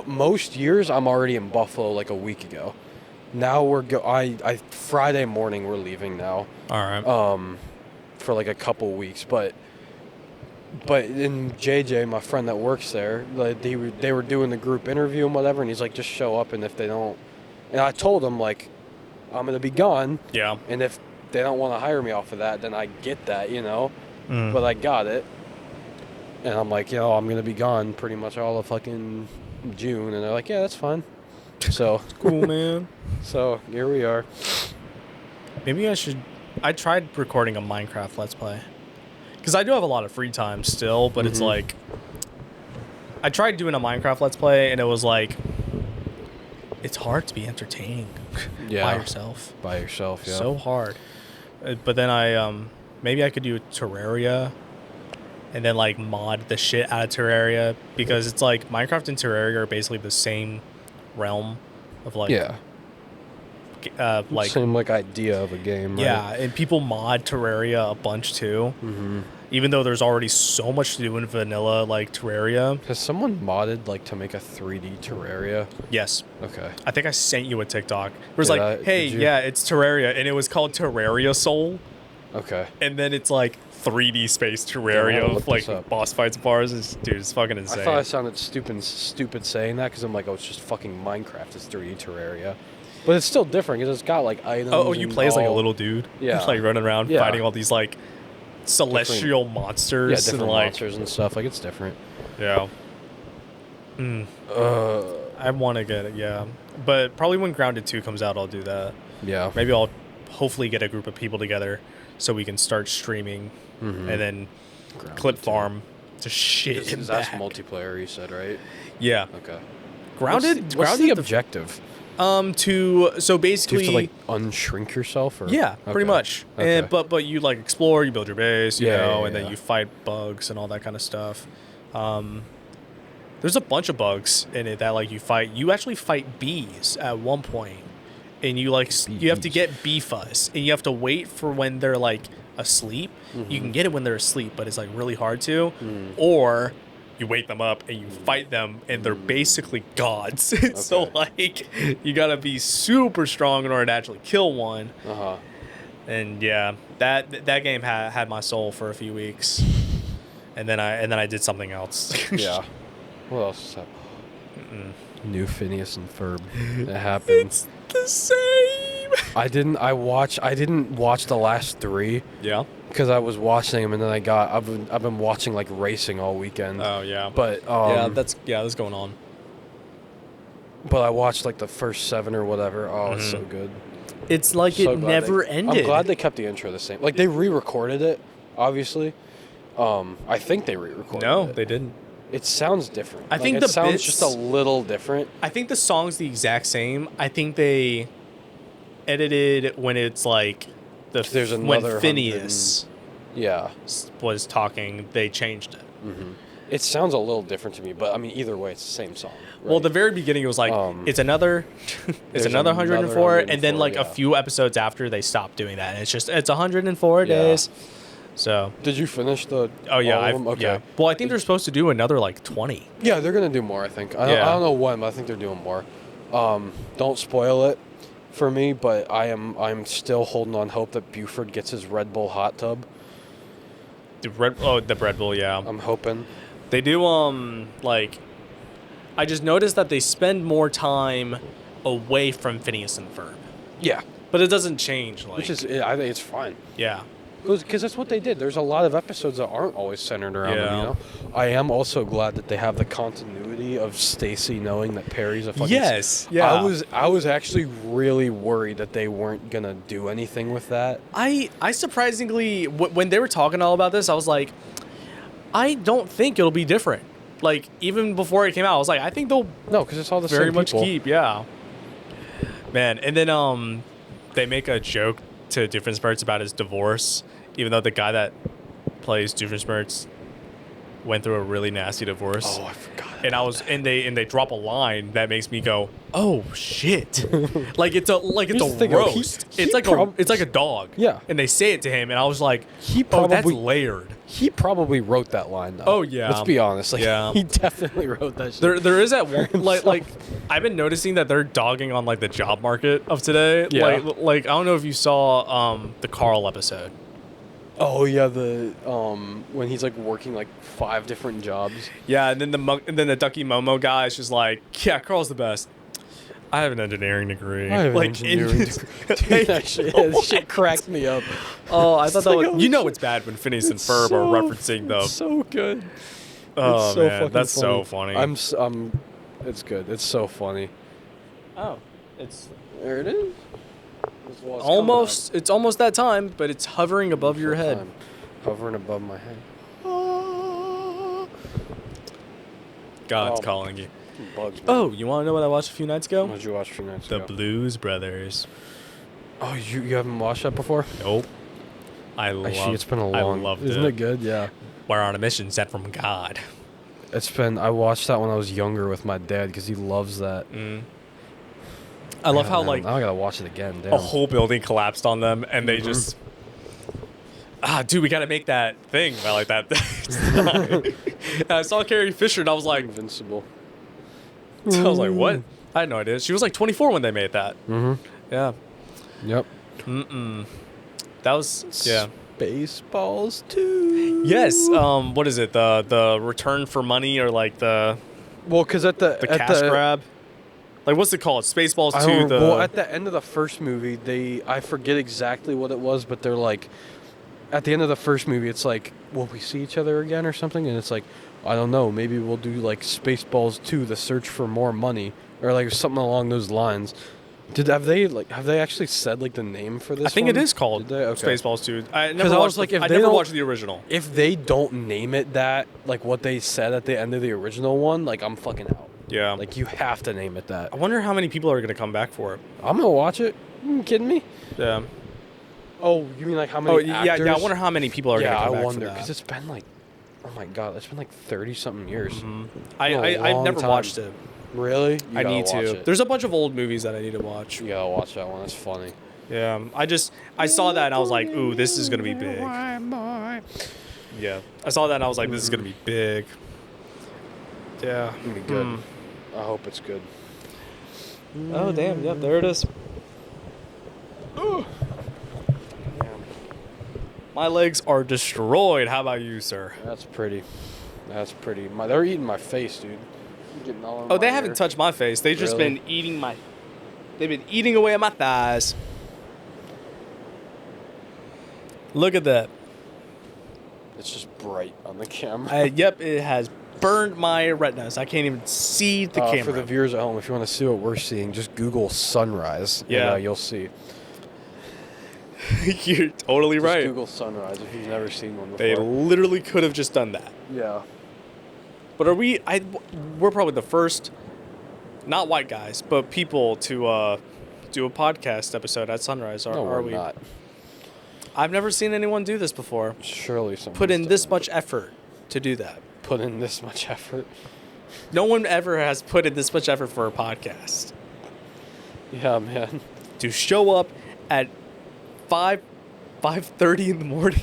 most years I'm already in Buffalo like a week ago. Now I Friday morning we're leaving now. All right. For like a couple weeks, but in JJ, my friend that works there, like they were doing the group interview and whatever, and he's like, just show up, and if they don't, and I told him like, I'm gonna be gone, Yeah. and if they don't want to hire me off of that, then I get that, you know, Mm. but I got it, and I'm like, I'm gonna be gone pretty much all of fucking June, and they're like, yeah, that's fine, so Cool, man. so here we are. Maybe I should. I tried recording a Minecraft Let's Play. Because I do have a lot of free time still, but it's like. I tried doing a Minecraft Let's Play, and it was like. It's hard to be entertaining by yourself. By yourself, yeah. So hard. But then maybe I could do Terraria. And then like mod the shit out of Terraria. Because it's like Minecraft and Terraria are basically the same realm of like. Yeah. Like Same like idea of a game. Right? yeah, and people mod Terraria a bunch too. Mm-hmm. Even though there's already so much to do in vanilla like Terraria. Has someone modded like to make a 3D Terraria? Yes, Okay. I think I sent you a TikTok. It was Did like, I? hey, Did you? yeah, it's Terraria, and it was called Terraria Soul, Okay. and then it's like 3D space Yeah, Terraria I'll of look like this up. boss fights and bars. Dude, it's fucking insane. I thought I sounded stupid saying that because I'm like, oh, it's just fucking Minecraft. It's 3D Terraria, but it's still different because it's got like items. oh, you and play as like a all- little dude, Yeah. like running around Yeah. fighting all these like celestial monsters Yeah, and different like monsters and stuff. Like it's different. yeah. I want to get it, yeah. But probably when Grounded 2 comes out, I'll do that. Yeah. Maybe I'll hopefully get a group of people together so we can start streaming Mhm. and then Grounded clip 2. farm to shit Because and that's back. multiplayer. You said right? Yeah. Okay. Grounded. What's Grounded. the objective? To so Do basically. you have to like unshrink yourself? Or? yeah, pretty Okay. much. Okay. And but you like explore, you build your base, you Yeah, know, yeah, and then yeah. you fight bugs and all that kind of stuff. There's a bunch of bugs in it that like you fight. You actually fight bees at one point, and you like you have to Bees. get bee fuzz, and you have to wait for when they're like asleep. You can get it when they're asleep, but it's like really hard to. Or you wake them up and you fight them, and they're basically gods. So Okay. like you gotta be super strong in order to actually kill one. Uh huh. And yeah, that game had my soul for a few weeks, and then I did something else. Yeah. What else is happening? New Phineas and Ferb. It happened. It's the same. I didn't watch the last 3 Yeah. because I was watching them, and then I've been watching like racing all weekend. Oh yeah. But that's going on. but I watched like the first 7 or whatever. Oh, it's so good. It's like So it glad never they- ended. I'm glad they kept the intro the same. Like they re-recorded it, obviously. I think they re-recorded No, it. they didn't. It sounds different. I think it the sounds bits- just a little different. I think the song's the exact same. I think they edited when it's like There's when another Phineas Yeah. was talking, they changed it. It sounds a little different to me, but I mean, either way, it's the same song. Well, right? the very beginning it was like it's another, it's There's another another 104, and then 104, like yeah. a few episodes after they stopped doing that, and it's 104 Yeah. days. So Did you finish the? oh yeah, all of them? Okay. yeah. Well, I think they're supposed to do another like 20. Yeah, they're gonna do more. I think. I Yeah. don't know when, but I think they're doing more. Don't spoil it for me, but I'm still holding on hope that Buford gets his Red Bull hot tub. The Red Bull, yeah. I'm hoping. They do like I just noticed that they spend more time away from Phineas and Ferb. Yeah. But it doesn't change. Like, Which is, I think it's fine. yeah. Because that's what they did. There's a lot of episodes that aren't always centered around them, you know? I am also glad that they have the continuity of Stacy knowing that Perry's a fucking... Yes, yeah. I was actually really worried that they weren't going to do anything with that. I surprisingly, when they were talking all about this, I was like, I don't think it'll be different. Like, even before it came out, I was like, I think they'll... No, because it's all the very same much people. keep, yeah. Man, and then they make a joke to Doofenshmirtz about his divorce, even though the guy that plays Doofenshmirtz went through a really nasty divorce. Oh, I forgot. And they drop a line that makes me go, oh shit! like it's a roast. It's like a dog. Yeah. And they say it to him, and I was like, probably, that's layered. He probably wrote that line, though. Oh, yeah. Let's be honest. Like, Yeah. He definitely wrote that shit. There is that one, like I've been noticing that they're dogging on like the job market of today. Yeah. Like I don't know if you saw the Carl episode. Oh, yeah, the when he's, like, working, like, 5 different jobs. Yeah, and then the Ducky Momo guy is just like, yeah, Carl's the best. I have an engineering degree. I have an like, engineering degree. Dude, that shit cracked me up. Oh, I thought that like, was... You know it's bad when Phineas and Ferb are referencing the... It's so good. Oh, it's so man, fucking that's funny. so funny. It's good. It's so funny. Oh, it's... There it is. It's almost that time, but it's hovering above your head. Time. Hovering above my head. God's calling you. Bugs me. Oh, you want to know what I watched a few nights ago? What did you watch a few nights The ago? Blues Brothers. Oh, you haven't watched that before? Nope. Actually, it's been a long... I loved Isn't it good? Yeah. We're on a mission sent from God. I watched that when I was younger with my dad because he loves that. I love how, Man, like, now I gotta watch it again. Damn. a whole building collapsed on them, and they just... dude, we gotta make that thing. I like that. And I saw Carrie Fisher, and I was like... Invincible. I was like, what? I had no idea. She was like 24 when they made that. Mm-hmm. Yeah. Yep. That was... Yeah. Spaceballs 2. Yes. What is it? The return for money, or like the... Well, because at the cash grab? Like, what's it called? Spaceballs 2? Well, at the end of the first movie, I forget exactly what it was, but they're like, at the end of the first movie, it's like, will we see each other again or something? And it's like, I don't know, maybe we'll do like Spaceballs 2, the search for more money, or like something along those lines. Have they actually said like the name for this? I think one? it is called Okay. Spaceballs 2. I I never watched the original. If they don't name it that, like what they said at the end of the original one, like I'm fucking out. Yeah. Like you have to name it that. I wonder how many people are going to come back for it. I'm gonna watch it. You kidding me? Yeah. Oh, you mean like how many? Yeah. I wonder how many people are going to come back for that. I wonder because it's been like, oh my god, it's been like 30-something years. I've never watched it. Really? I need to. There's a bunch of old movies that I need to watch. You gotta watch that one. It's funny. Yeah. I saw that and I was like, ooh, this is gonna be big. Yeah. I saw that and I was like, this is gonna be big. Yeah. It's gonna be good. I hope it's good. Oh damn! Yep, there it is. Damn. My legs are destroyed. How about you, sir? That's pretty. They're eating my face, dude. Getting all over Oh, they my haven't hair. touched my face. They've just Really? been eating my... They've been eating away at my thighs. Look at that. It's just bright on the camera. Yep, it has burned my retinas. I can't even see the camera. For the viewers at home, if you want to see what we're seeing, just Google sunrise. Yeah. And, you'll see. You're totally Just right. Google sunrise if you've never seen one before. They literally could have just done that. Yeah. But we're probably the first, not white guys, but people to do a podcast episode at sunrise. No, are we're we? not. I've never seen anyone do this before. Surely someone Put in this much effort to do that. Put in this much effort. No one ever has put in this much effort for a podcast. Yeah, man. To show up at 5:30 in the morning.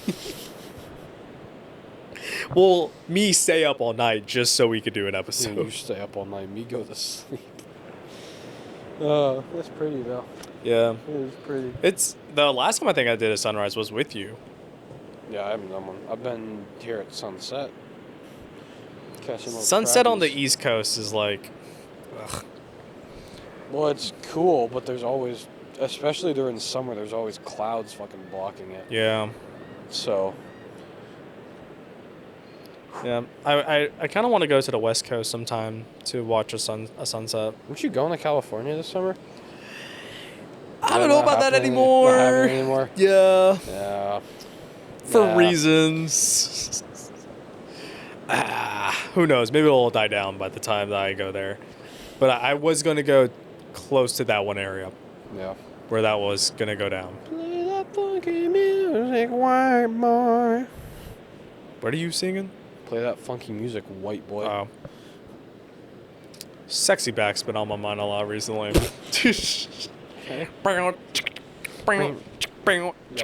Well, me stay up all night just so we could do an episode. You stay up all night, me go to sleep. That's pretty though. Yeah. It is pretty. It's the last time I think I did a sunrise was with you. Yeah, I haven't done one. I've been here at sunset. Catching little Sunset on the crappies. East Coast is like Ugh. Well, it's cool, but there's always, especially during summer, there's always clouds fucking blocking it. Yeah. So, Yeah. I kind of want to go to the West Coast sometime to watch a sunset. aren't you going to California this summer? I don't know about that Not anymore. happening anymore? Yeah. Yeah. For Nah. reasons. Who knows? Maybe it'll die down by the time that I go there. But I was going to go close to that one area Yeah. where that was going to go down. Play that funky music, white boy. What are you singing? Play that funky music, white boy. Oh. Sexy back's been on my mind a lot recently. Okay. Yeah,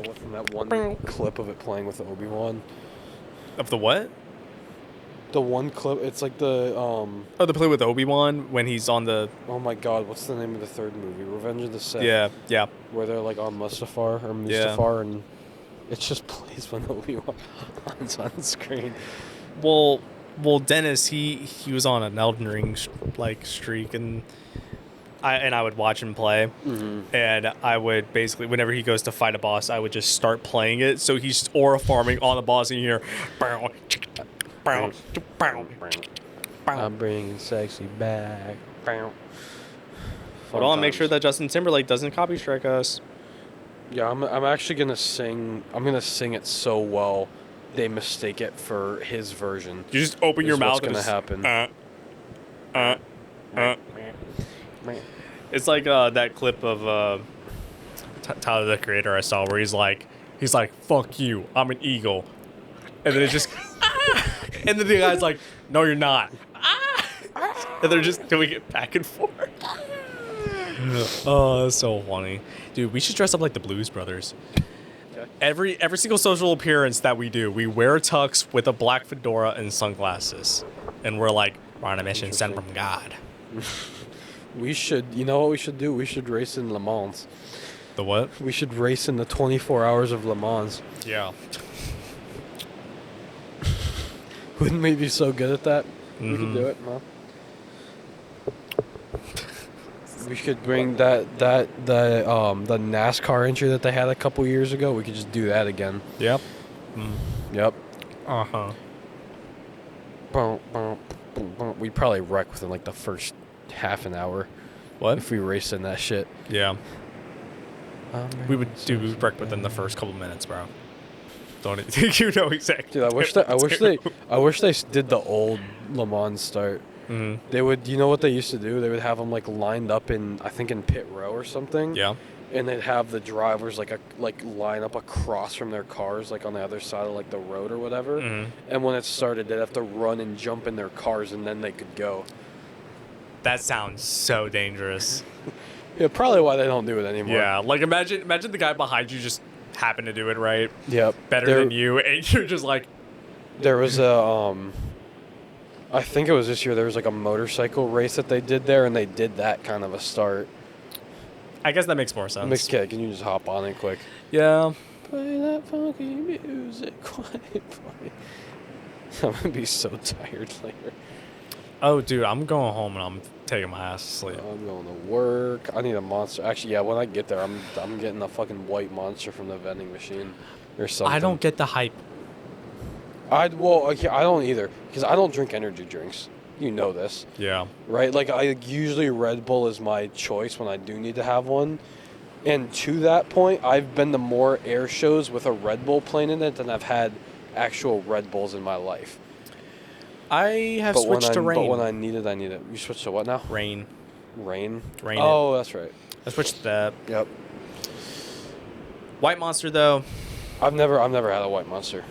what from that one clip of it playing with Obi-Wan? Of the what? The one clip, it's like the, Oh, the play with Obi-Wan when he's on the... oh my god, what's the name of the third movie? Revenge of the Sith. Yeah, yeah. Where they're like on Mustafar, and it just plays when Obi-Wan's on screen. Well, Dennis, he was on an Elden Ring streak, and I would watch him play, and I would basically, whenever he goes to fight a boss, I would just start playing it. So he's aura farming on the boss, and you hear, I'm bringing sexy back. Hold on, make sure that Justin Timberlake doesn't copy strike us. Yeah, I'm actually gonna sing. I'm gonna sing it so well, they mistake it for his version. You just open your mouth. What's gonna happen? It's like that clip of Tyler the Creator I saw where he's like, "Fuck you, I'm an eagle," and then it just, and then the guy's like, "No, you're not," and they're just doing it back and forth. Oh, that's so funny, dude. We should dress up like the Blues Brothers. Okay. Every single social appearance that we do, we wear a tux with a black fedora and sunglasses, and we're like, we're on a mission sent from God. We should. You know what we should do? We should race in Le Mans. The what? We should race in the 24 hours of Le Mans. Yeah. Wouldn't we be so good at that? We could do it, huh? We could bring the NASCAR entry that they had a couple years ago. We could just do that again. Yep. Yep. Uh-huh. We'd probably wreck within like the first half an hour. What? If we raced in that shit. Yeah. We would wreck within the first couple minutes, bro. Don't it? You know exactly. Dude, I wish they did the old Le Mans start. Mm-hmm. They would, you know what they used to do? They would have them like lined up in, I think in pit row or something. Yeah. And they'd have the drivers like line up across from their cars, like on the other side of like the road or whatever. Mm-hmm. And when it started, they'd have to run and jump in their cars, and then they could go. That sounds so dangerous. Yeah, probably why they don't do it anymore. Yeah, like imagine the guy behind you just happened to do it right. Yep. Better than you, and you're just like. There was a I think it was this year. There was like a motorcycle race that they did there, and they did that kind of a start. I guess that makes more sense. Mixed kid, can you just hop on it quick? Yeah. Play that funky music, quiet boy. I'm gonna be so tired later. Oh, dude, I'm going home and I'm taking my ass to sleep. I'm going to work. I need a monster. Actually, yeah, when I get there, I'm getting a fucking white monster from the vending machine or something. I don't get the hype. I don't either, because I don't drink energy drinks. You know this. Yeah. Right? Like, usually Red Bull is my choice when I do need to have one. And to that point, I've been to more air shows with a Red Bull plane in it than I've had actual Red Bulls in my life. I have switched to Rain. But when I need it, I need it. You switched to what now? Rain. Rain? Rain. Oh, that's right. I switched to that. Yep. White Monster, though. I've never had a White Monster.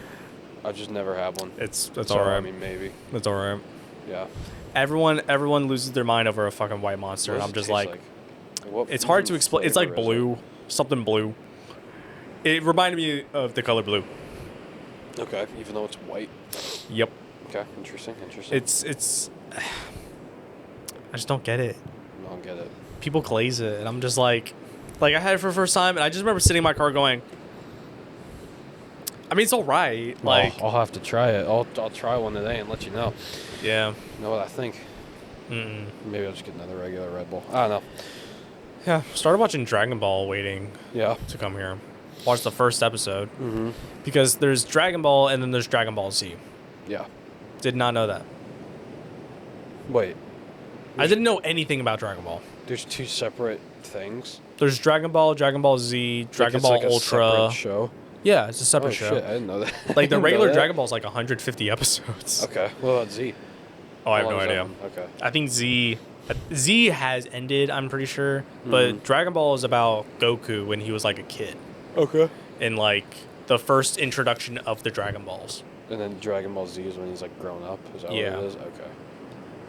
I've just never had one. That's So, all right. I mean, maybe. That's all right. Yeah. Everyone loses their mind over a fucking White Monster, and I'm just like it's hard to explain. It's like blue, something blue. It reminded me of the color blue. Okay, even though it's white. Yep. Okay, interesting. It's. I just don't get it. I don't get it. People glaze it, and I'm just like I had it for the first time, and I just remember sitting in my car going. I mean, it's all right. I'll have to try it. I'll try one today and let you know. Yeah. Know what I think. Maybe I'll just get another regular Red Bull. I don't know. Yeah, started watching Dragon Ball waiting Yeah. to come here. Watched the first episode. Mm-hmm. Because there's Dragon Ball and then there's Dragon Ball Z. Yeah. Did not know that. Wait. I didn't know anything about Dragon Ball. There's two separate things. There's Dragon Ball, Dragon Ball Z, Dragon Ball like a Ultra. separate show. Yeah, it's a separate Oh show. shit! I didn't know that. Like the I didn't know regular that. Dragon Ball is like 150 episodes. Okay. What about Z? Oh, I have How no long is that idea. one? Okay. I think Z has ended, I'm pretty sure. But Dragon Ball is about Goku when he was like a kid. Okay. In like the first introduction of the Dragon Balls. And then Dragon Ball Z is when he's like grown up. Is that Yeah. what it is? Okay.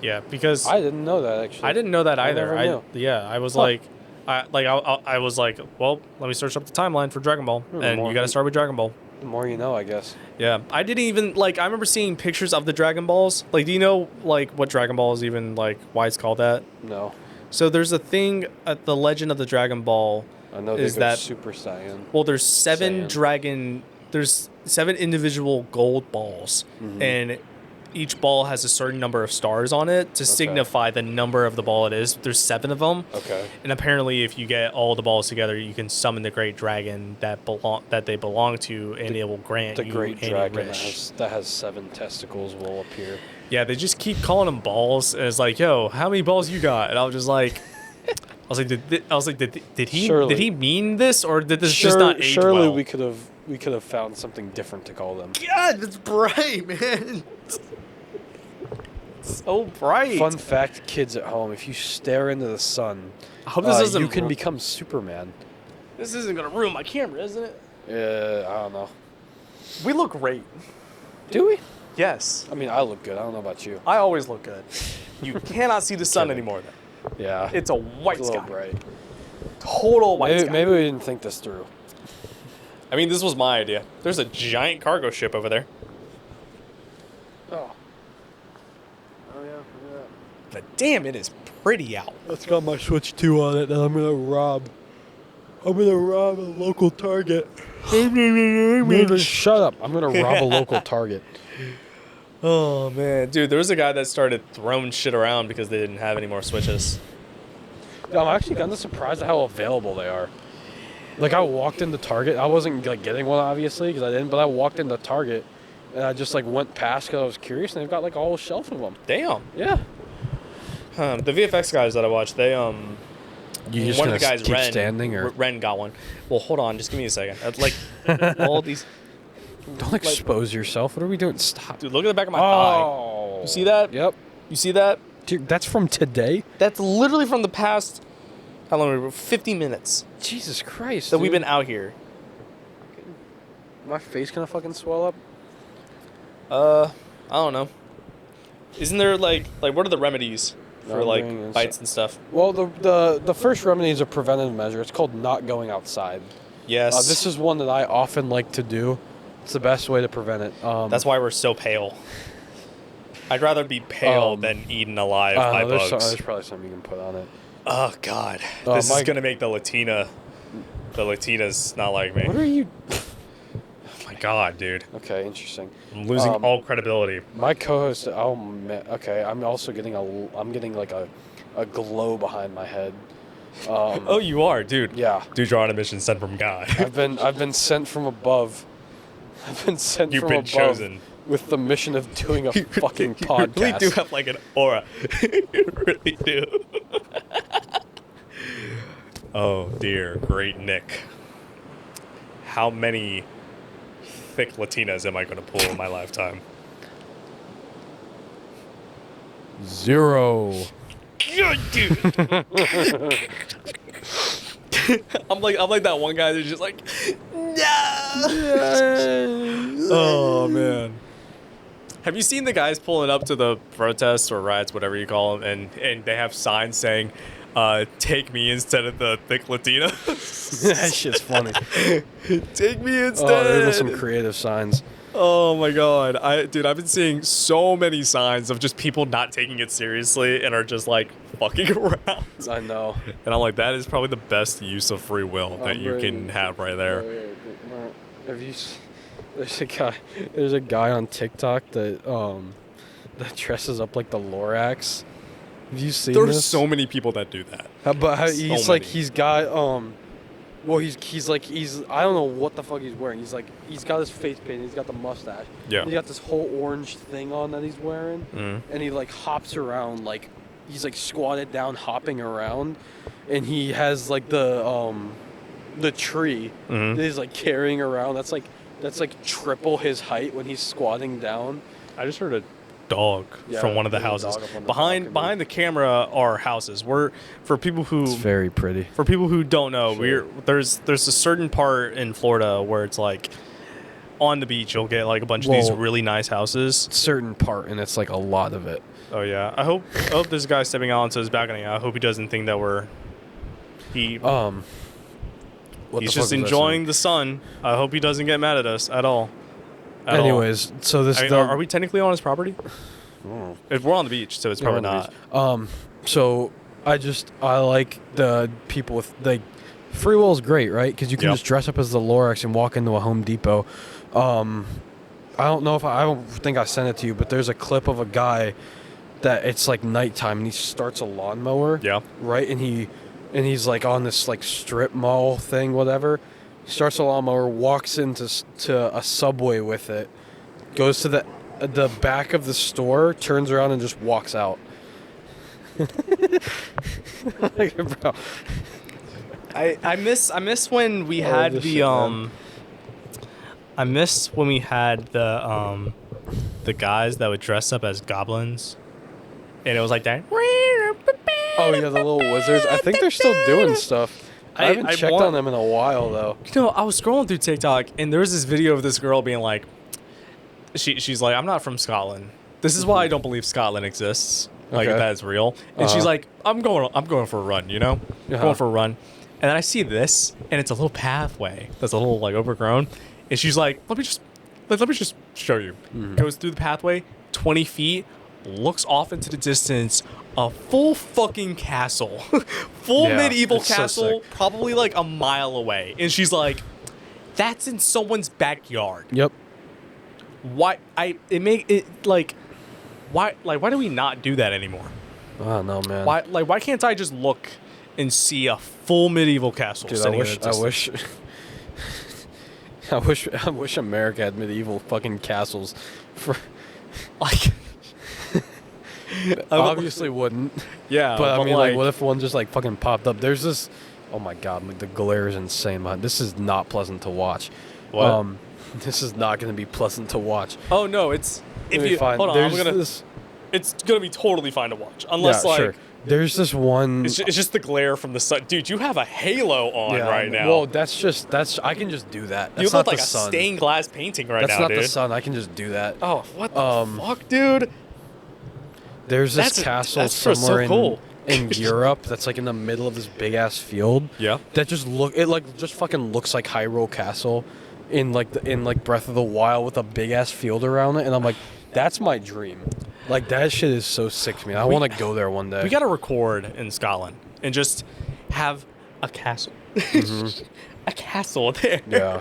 Yeah, because I didn't know that actually. I didn't know that either. never knew. I was like, I was like, well, let me search up the timeline for Dragon Ball, and more- you got to start with Dragon Ball. The more you know, I guess. Yeah, I didn't even like. I remember seeing pictures of the Dragon Balls. Like, do you know like what Dragon Ball is even like? Why it's called that? No. So there's a thing at the Legend of the Dragon Ball. I know Is they go that- Super Saiyan. Well, there's seven Saiyan. There's 7 individual gold balls, and each ball has a certain number of stars on it to signify the number of the ball it is. There's 7 of them. Okay. And apparently, if you get all the balls together, you can summon the great dragon that they belong to, and it will grant The you great any dragon wish. that has 7 testicles will appear. Yeah, they just keep calling them balls, and it's like, yo, how many balls you got? And I was just like, did he mean this, or did this just not age surely well? we could have found something different to call them. God, it's bright, man. It's so bright. Fun fact, kids at home: if you stare into the sun, I hope this doesn't. you can become Superman. This isn't gonna ruin my camera, isn't it? I don't know. We look great. Do we? Yes. I mean, I look good. I don't know about you. I always look good. You cannot see the sun anymore, though. Yeah. It's a white It's a little sky. bright. Total white sky. Maybe we didn't think this through. I mean, this was my idea. There's a giant cargo ship over there. Oh. Oh yeah. Look at that. But damn, it is pretty out. It's got my Switch 2 on it that I'm gonna rob. I'm gonna rob a local Target. Shut up. I'm gonna rob a local Target. Oh, man. Dude, there was a guy that started throwing shit around because they didn't have any more Switches. I'm actually kind of surprised at how available they are. Like, I walked into Target. I wasn't like getting one, obviously, because I didn't. But I walked into Target, and I just like went past because I was curious, and they've got like a whole shelf of them. Damn. Yeah. The VFX guys that I watched, they You just one of the gonna guys, keep Ren, standing, or Ren got one. Well, hold on, just give me a second. Like all these, don't expose yourself. What are we doing? Stop. dude. Look at the back of my thigh. You see that? Yep. You see that? Dude, that's from today. That's literally from the past. How long? Were we? 50 minutes Jesus Christ. that we've dude. been out here. My face gonna fucking swell up. I don't know. Isn't there like what are the remedies for like Numbing bites and stuff? Well, the first remedy is a preventative measure. It's called not going outside. Yes. This is one that I often like to do. It's the best way to prevent it. That's why we're so pale. I'd rather be pale than eaten alive by bugs. there's probably something you can put on it. Oh God, this is gonna make the Latinas not like me. What are you? Oh my God, dude, Okay, interesting. I'm losing all credibility. My co-host. Oh man. Okay, I'm also getting like a glow behind my head. Oh, you are, dude. Yeah. Dude, you're on a mission sent from God. I've been sent from above. I've been sent You've from been above chosen. with the mission of doing a fucking You podcast. really do have like an aura. You really do. Oh dear, great Nick. How many thick Latinas am I going to pull in my lifetime? 0. Good dude. I'm like that one guy that's just like, no. Oh man. Have you seen the guys pulling up to the protests or riots, whatever you call them, and they have signs saying, "Take me instead of the thick Latina." That shit's funny. Take me instead. Oh, there's some creative signs. Oh my God, I've been seeing so many signs of just people not taking it seriously and are just like fucking around. I know. And I'm like, that is probably the best use of free will that you can have right there. Have you? There's a guy on TikTok that dresses up like the Lorax, Have you seen There's this? so many people that do that. He's So like many. he's got well he's like I don't know what the fuck he's wearing. He's got his face paint. He's got the mustache. Yeah. He's got this whole orange thing on that he's wearing, and he like hops around like he's like squatted down hopping around, and he has like the tree that he's like carrying around. That's like triple his height when he's squatting down. I just heard a dog from one of the there's a houses. dog up on the Behind balcony. the camera are houses. For people who It's very pretty. don't know, Sure. there's a certain part in Florida where it's like on the beach you'll get like a bunch of these really nice houses. Certain part, and it's like a lot of it. Oh yeah. I hope this guy stepping out onto his balcony. I hope he doesn't think that he's just enjoying the sun. I hope he doesn't get mad at us at all. Anyways, so this are we technically on his property? Oh. If we're on the beach, so it's probably not. So I like the people with like free will is great, right? Because you can just dress up as the Lorax and walk into a Home Depot. I don't know if I don't think I sent it to you, but there's a clip of a guy that it's like nighttime and he starts a lawnmower. Yeah. Right, and he's like on this like strip mall thing, whatever. He starts a lawnmower, walks into a Subway with it, goes to the back of the store, turns around and just walks out. Like, bro. I miss when we had this the shit, man. I miss when we had the guys that would dress up as goblins, and it was like that. Oh yeah, the little wizards. I think they're still doing stuff. I haven't checked on them in a while though. You know, I was scrolling through TikTok and there was this video of this girl being like, she's like, I'm not from Scotland. This is why I don't believe Scotland exists. Like Okay. that is real. And she's like, I'm going for a run. You know, going for a run. And then I see this, and it's a little pathway that's a little like overgrown. And she's like, let me just show you. Goes through the pathway, 20 feet, looks off into the distance. A full fucking castle, full medieval it's so castle, sick. probably like a mile away. And she's like, "That's in someone's backyard." Yep. Why? Why do we not do that anymore? I don't know, man. Why can't I just look and see a full medieval castle? Dude, sitting I in the wish. distance? I wish America had medieval fucking castles. Like, Obviously wouldn't. yeah, But I mean, like, what if one just like fucking popped up? There's this. Oh my god, like the glare is insane, man. This is not pleasant to watch. What? This is not going to be pleasant to watch. Oh no, it's if Let me you find- hold on, there's I'm gonna. this- It's gonna be totally fine to watch, unless yeah, like. sure. There's this one. It's just the glare from the sun. Dude, you have a halo on right now. Well, that's. I can just do that. That's you not look like the a sun. stained glass painting right That's now, not dude. the sun. I can just do that. Oh, what the fuck, dude? There's this castle that's so somewhere cool. in Europe that's like in the middle of this big ass field. Yeah. That just fucking looks like Hyrule Castle in like Breath of the Wild with a big ass field around it, and I'm like, that's my dream. Like that shit is so sick to me. I want to go there one day. We gotta record in Scotland and just have a castle. A castle there. Yeah.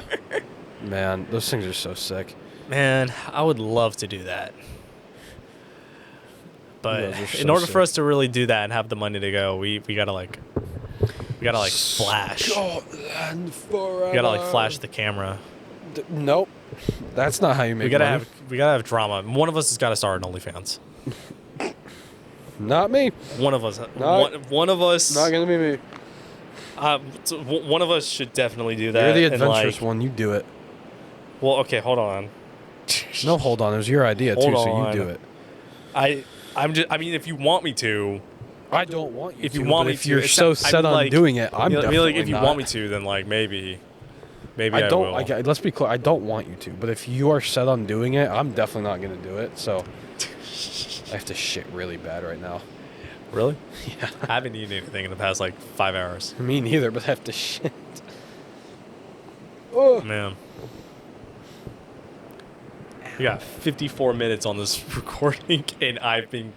Man, those things are so sick. Man, I would love to do that. But Those are so in order for sick. us to really do that and have the money to go, we gotta flash. Scotland forever. We gotta like flash the camera. Nope. That's not how you make We gotta money. have drama. One of us has got to start an OnlyFans. Not me. One of us. Not- one of us. Not gonna be me. One of us should definitely do that. You're the and, adventurous like, one. You do it. Well, okay, hold on. No, hold on. It was your idea too, Hold so on. you do it. I mean, if you want me to, I don't want you if to. you want but me if to, you're it's so not- set I mean, on like, doing it, I'm I mean, definitely like, if you not. want me to, then like maybe I I don't. will. Let's be clear. I don't want you to. But if you are set on doing it, I'm definitely not going to do it. So I have to shit really bad right now. Really? Yeah. I haven't eaten anything in the past like 5 hours. Me neither. But I have to shit. Oh. Man. We got 54 minutes on this recording, and I've been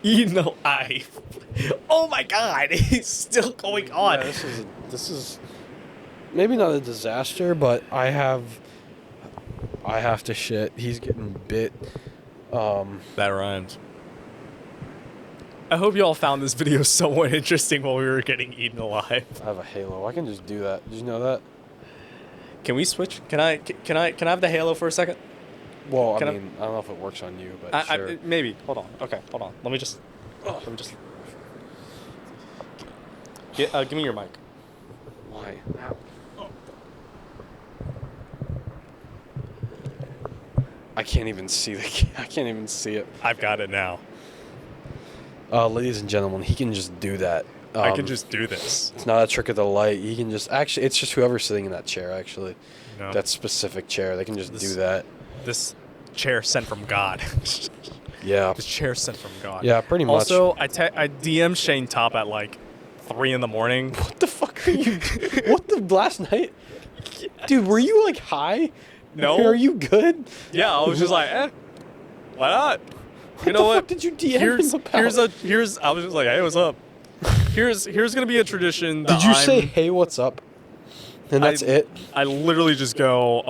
eating alive. Oh my god, it's still going on. Yeah, this is maybe not a disaster, but I have to shit. He's getting bit. That rhymes. I hope you all found this video somewhat interesting while we were getting eaten alive. I have a halo. I can just do that. Did you know that? Can we switch? Can I have the halo for a second? Well, Can I don't know if it works on you, but sure. Maybe. Hold on. Okay, hold on. Let me just. Give me your mic. Why? I can't even see I can't even see it. I've got it now. Ladies and gentlemen, he can just do that. I can just do this. It's not a trick of the light. He can just actually. It's just whoever's sitting in that chair. Actually, No. that specific chair. They can just do that. This chair sent from God. Yeah. This chair sent from God. Yeah, pretty much. Also, I DM'd Shane Top at like 3 in the morning. What the fuck are you? What the last night? Dude, were you like high? No. Are you good? Yeah, I was just like, why not? What the fuck did you DM him about? I was just like, hey, what's up? Here's gonna be a tradition. That Did you say, hey, what's up? And that's it? I literally just go,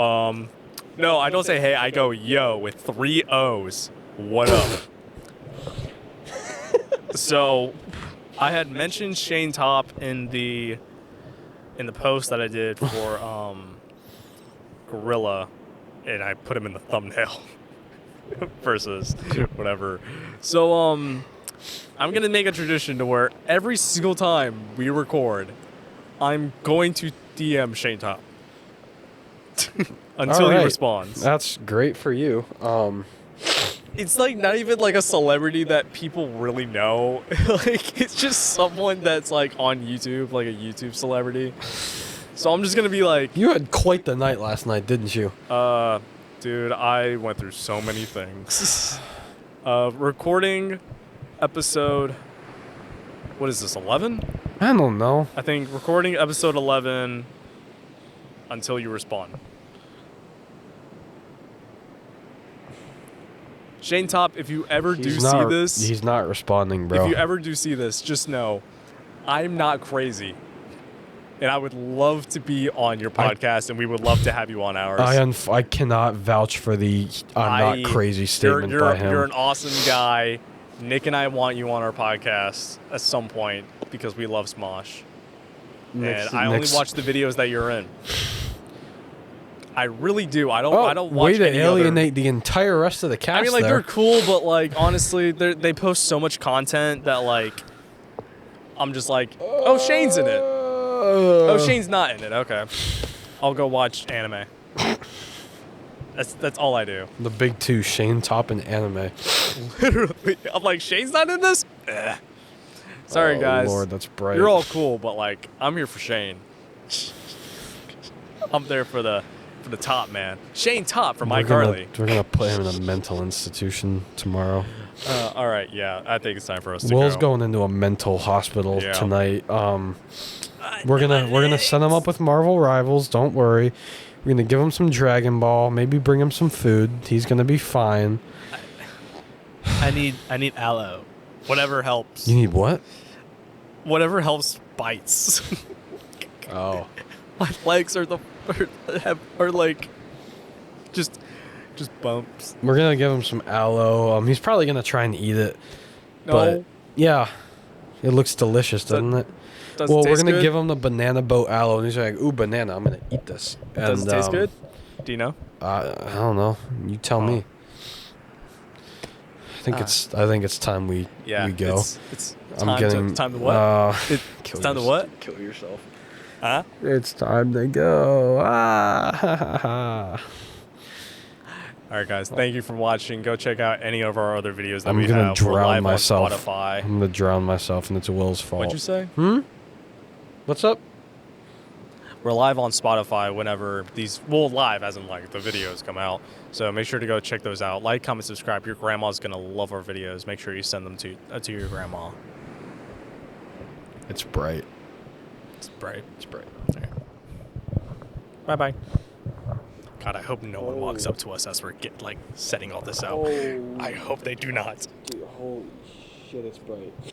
no, I don't say hey, I go yo with 3 O's. What up? So I had mentioned Shane Top in the post that I did for Gorilla, and I put him in the thumbnail versus whatever. So I'm gonna make a tradition to where every single time we record, I'm going to DM Shane Top until he responds. That's great for you. It's like not even like a celebrity that people really know. Like it's just someone that's like on YouTube, like a YouTube celebrity. So I'm just gonna be like, you had quite the night last night, didn't you? Dude, I went through so many things. Recording episode, what is this, 11? I don't know. I think recording episode 11 until you respond. Shane Top, if you ever see this... He's not responding, bro. If you ever do see this, just know I'm not crazy. And I would love to be on your podcast, and we would love to have you on ours. I cannot vouch for the I'm not crazy statement by him. You're an awesome guy. Nick and I want you on our podcast at some point because we love Smosh. I only watch the videos that you're in. I really do. I don't watch way to any alienate other. the entire rest of the cast. I mean, like there. they're cool, but like honestly, they post so much content that like I'm just like, oh, Shane's in it. Oh, Shane's not in it. Okay, I'll go watch anime. That's all I do. The big two, Shane Top and anime. Literally, I'm like, Shane's not in this. Sorry, guys. Lord, that's bright. You're all cool, but like, I'm here for Shane. I'm there for the top man. Shane Top from iCarly. We're gonna put him in a mental institution tomorrow. All right, yeah, I think it's time for us to Will's go. going into a mental hospital tonight. We're gonna set him up with Marvel Rivals. Don't worry. We're gonna give him some Dragon Ball. Maybe bring him some food. He's gonna be fine. I need aloe. Whatever helps. You need what? Whatever helps bites. Oh. My legs are like just bumps. We're gonna give him some aloe. He's probably gonna try and eat it. No. But yeah, it looks delicious, doesn't it? Well, we're gonna give him the banana boat aloe, and he's like, "Ooh, banana! I'm gonna eat this." And, does it taste good? Do you know? I don't know. You tell me. I think it's time we go. It's time to what? It's time to what? Kill yourself. Huh? It's time to go. All right, guys. Thank you for watching. Go check out any of our other videos that I'm we gonna have. drown We're live myself. on Spotify. I'm gonna drown myself, and it's Will's fault. What'd you say? What's up? We're live on Spotify whenever live as in like the videos come out. So make sure to go check those out. Like, comment, subscribe. Your grandma's gonna love our videos. Make sure you send them to your grandma. It's bright. It's bright. It's bright. Okay. Bye-bye. God, I hope no one walks up to us as we're setting all this out. I hope they do not. Dude, holy shit, it's bright.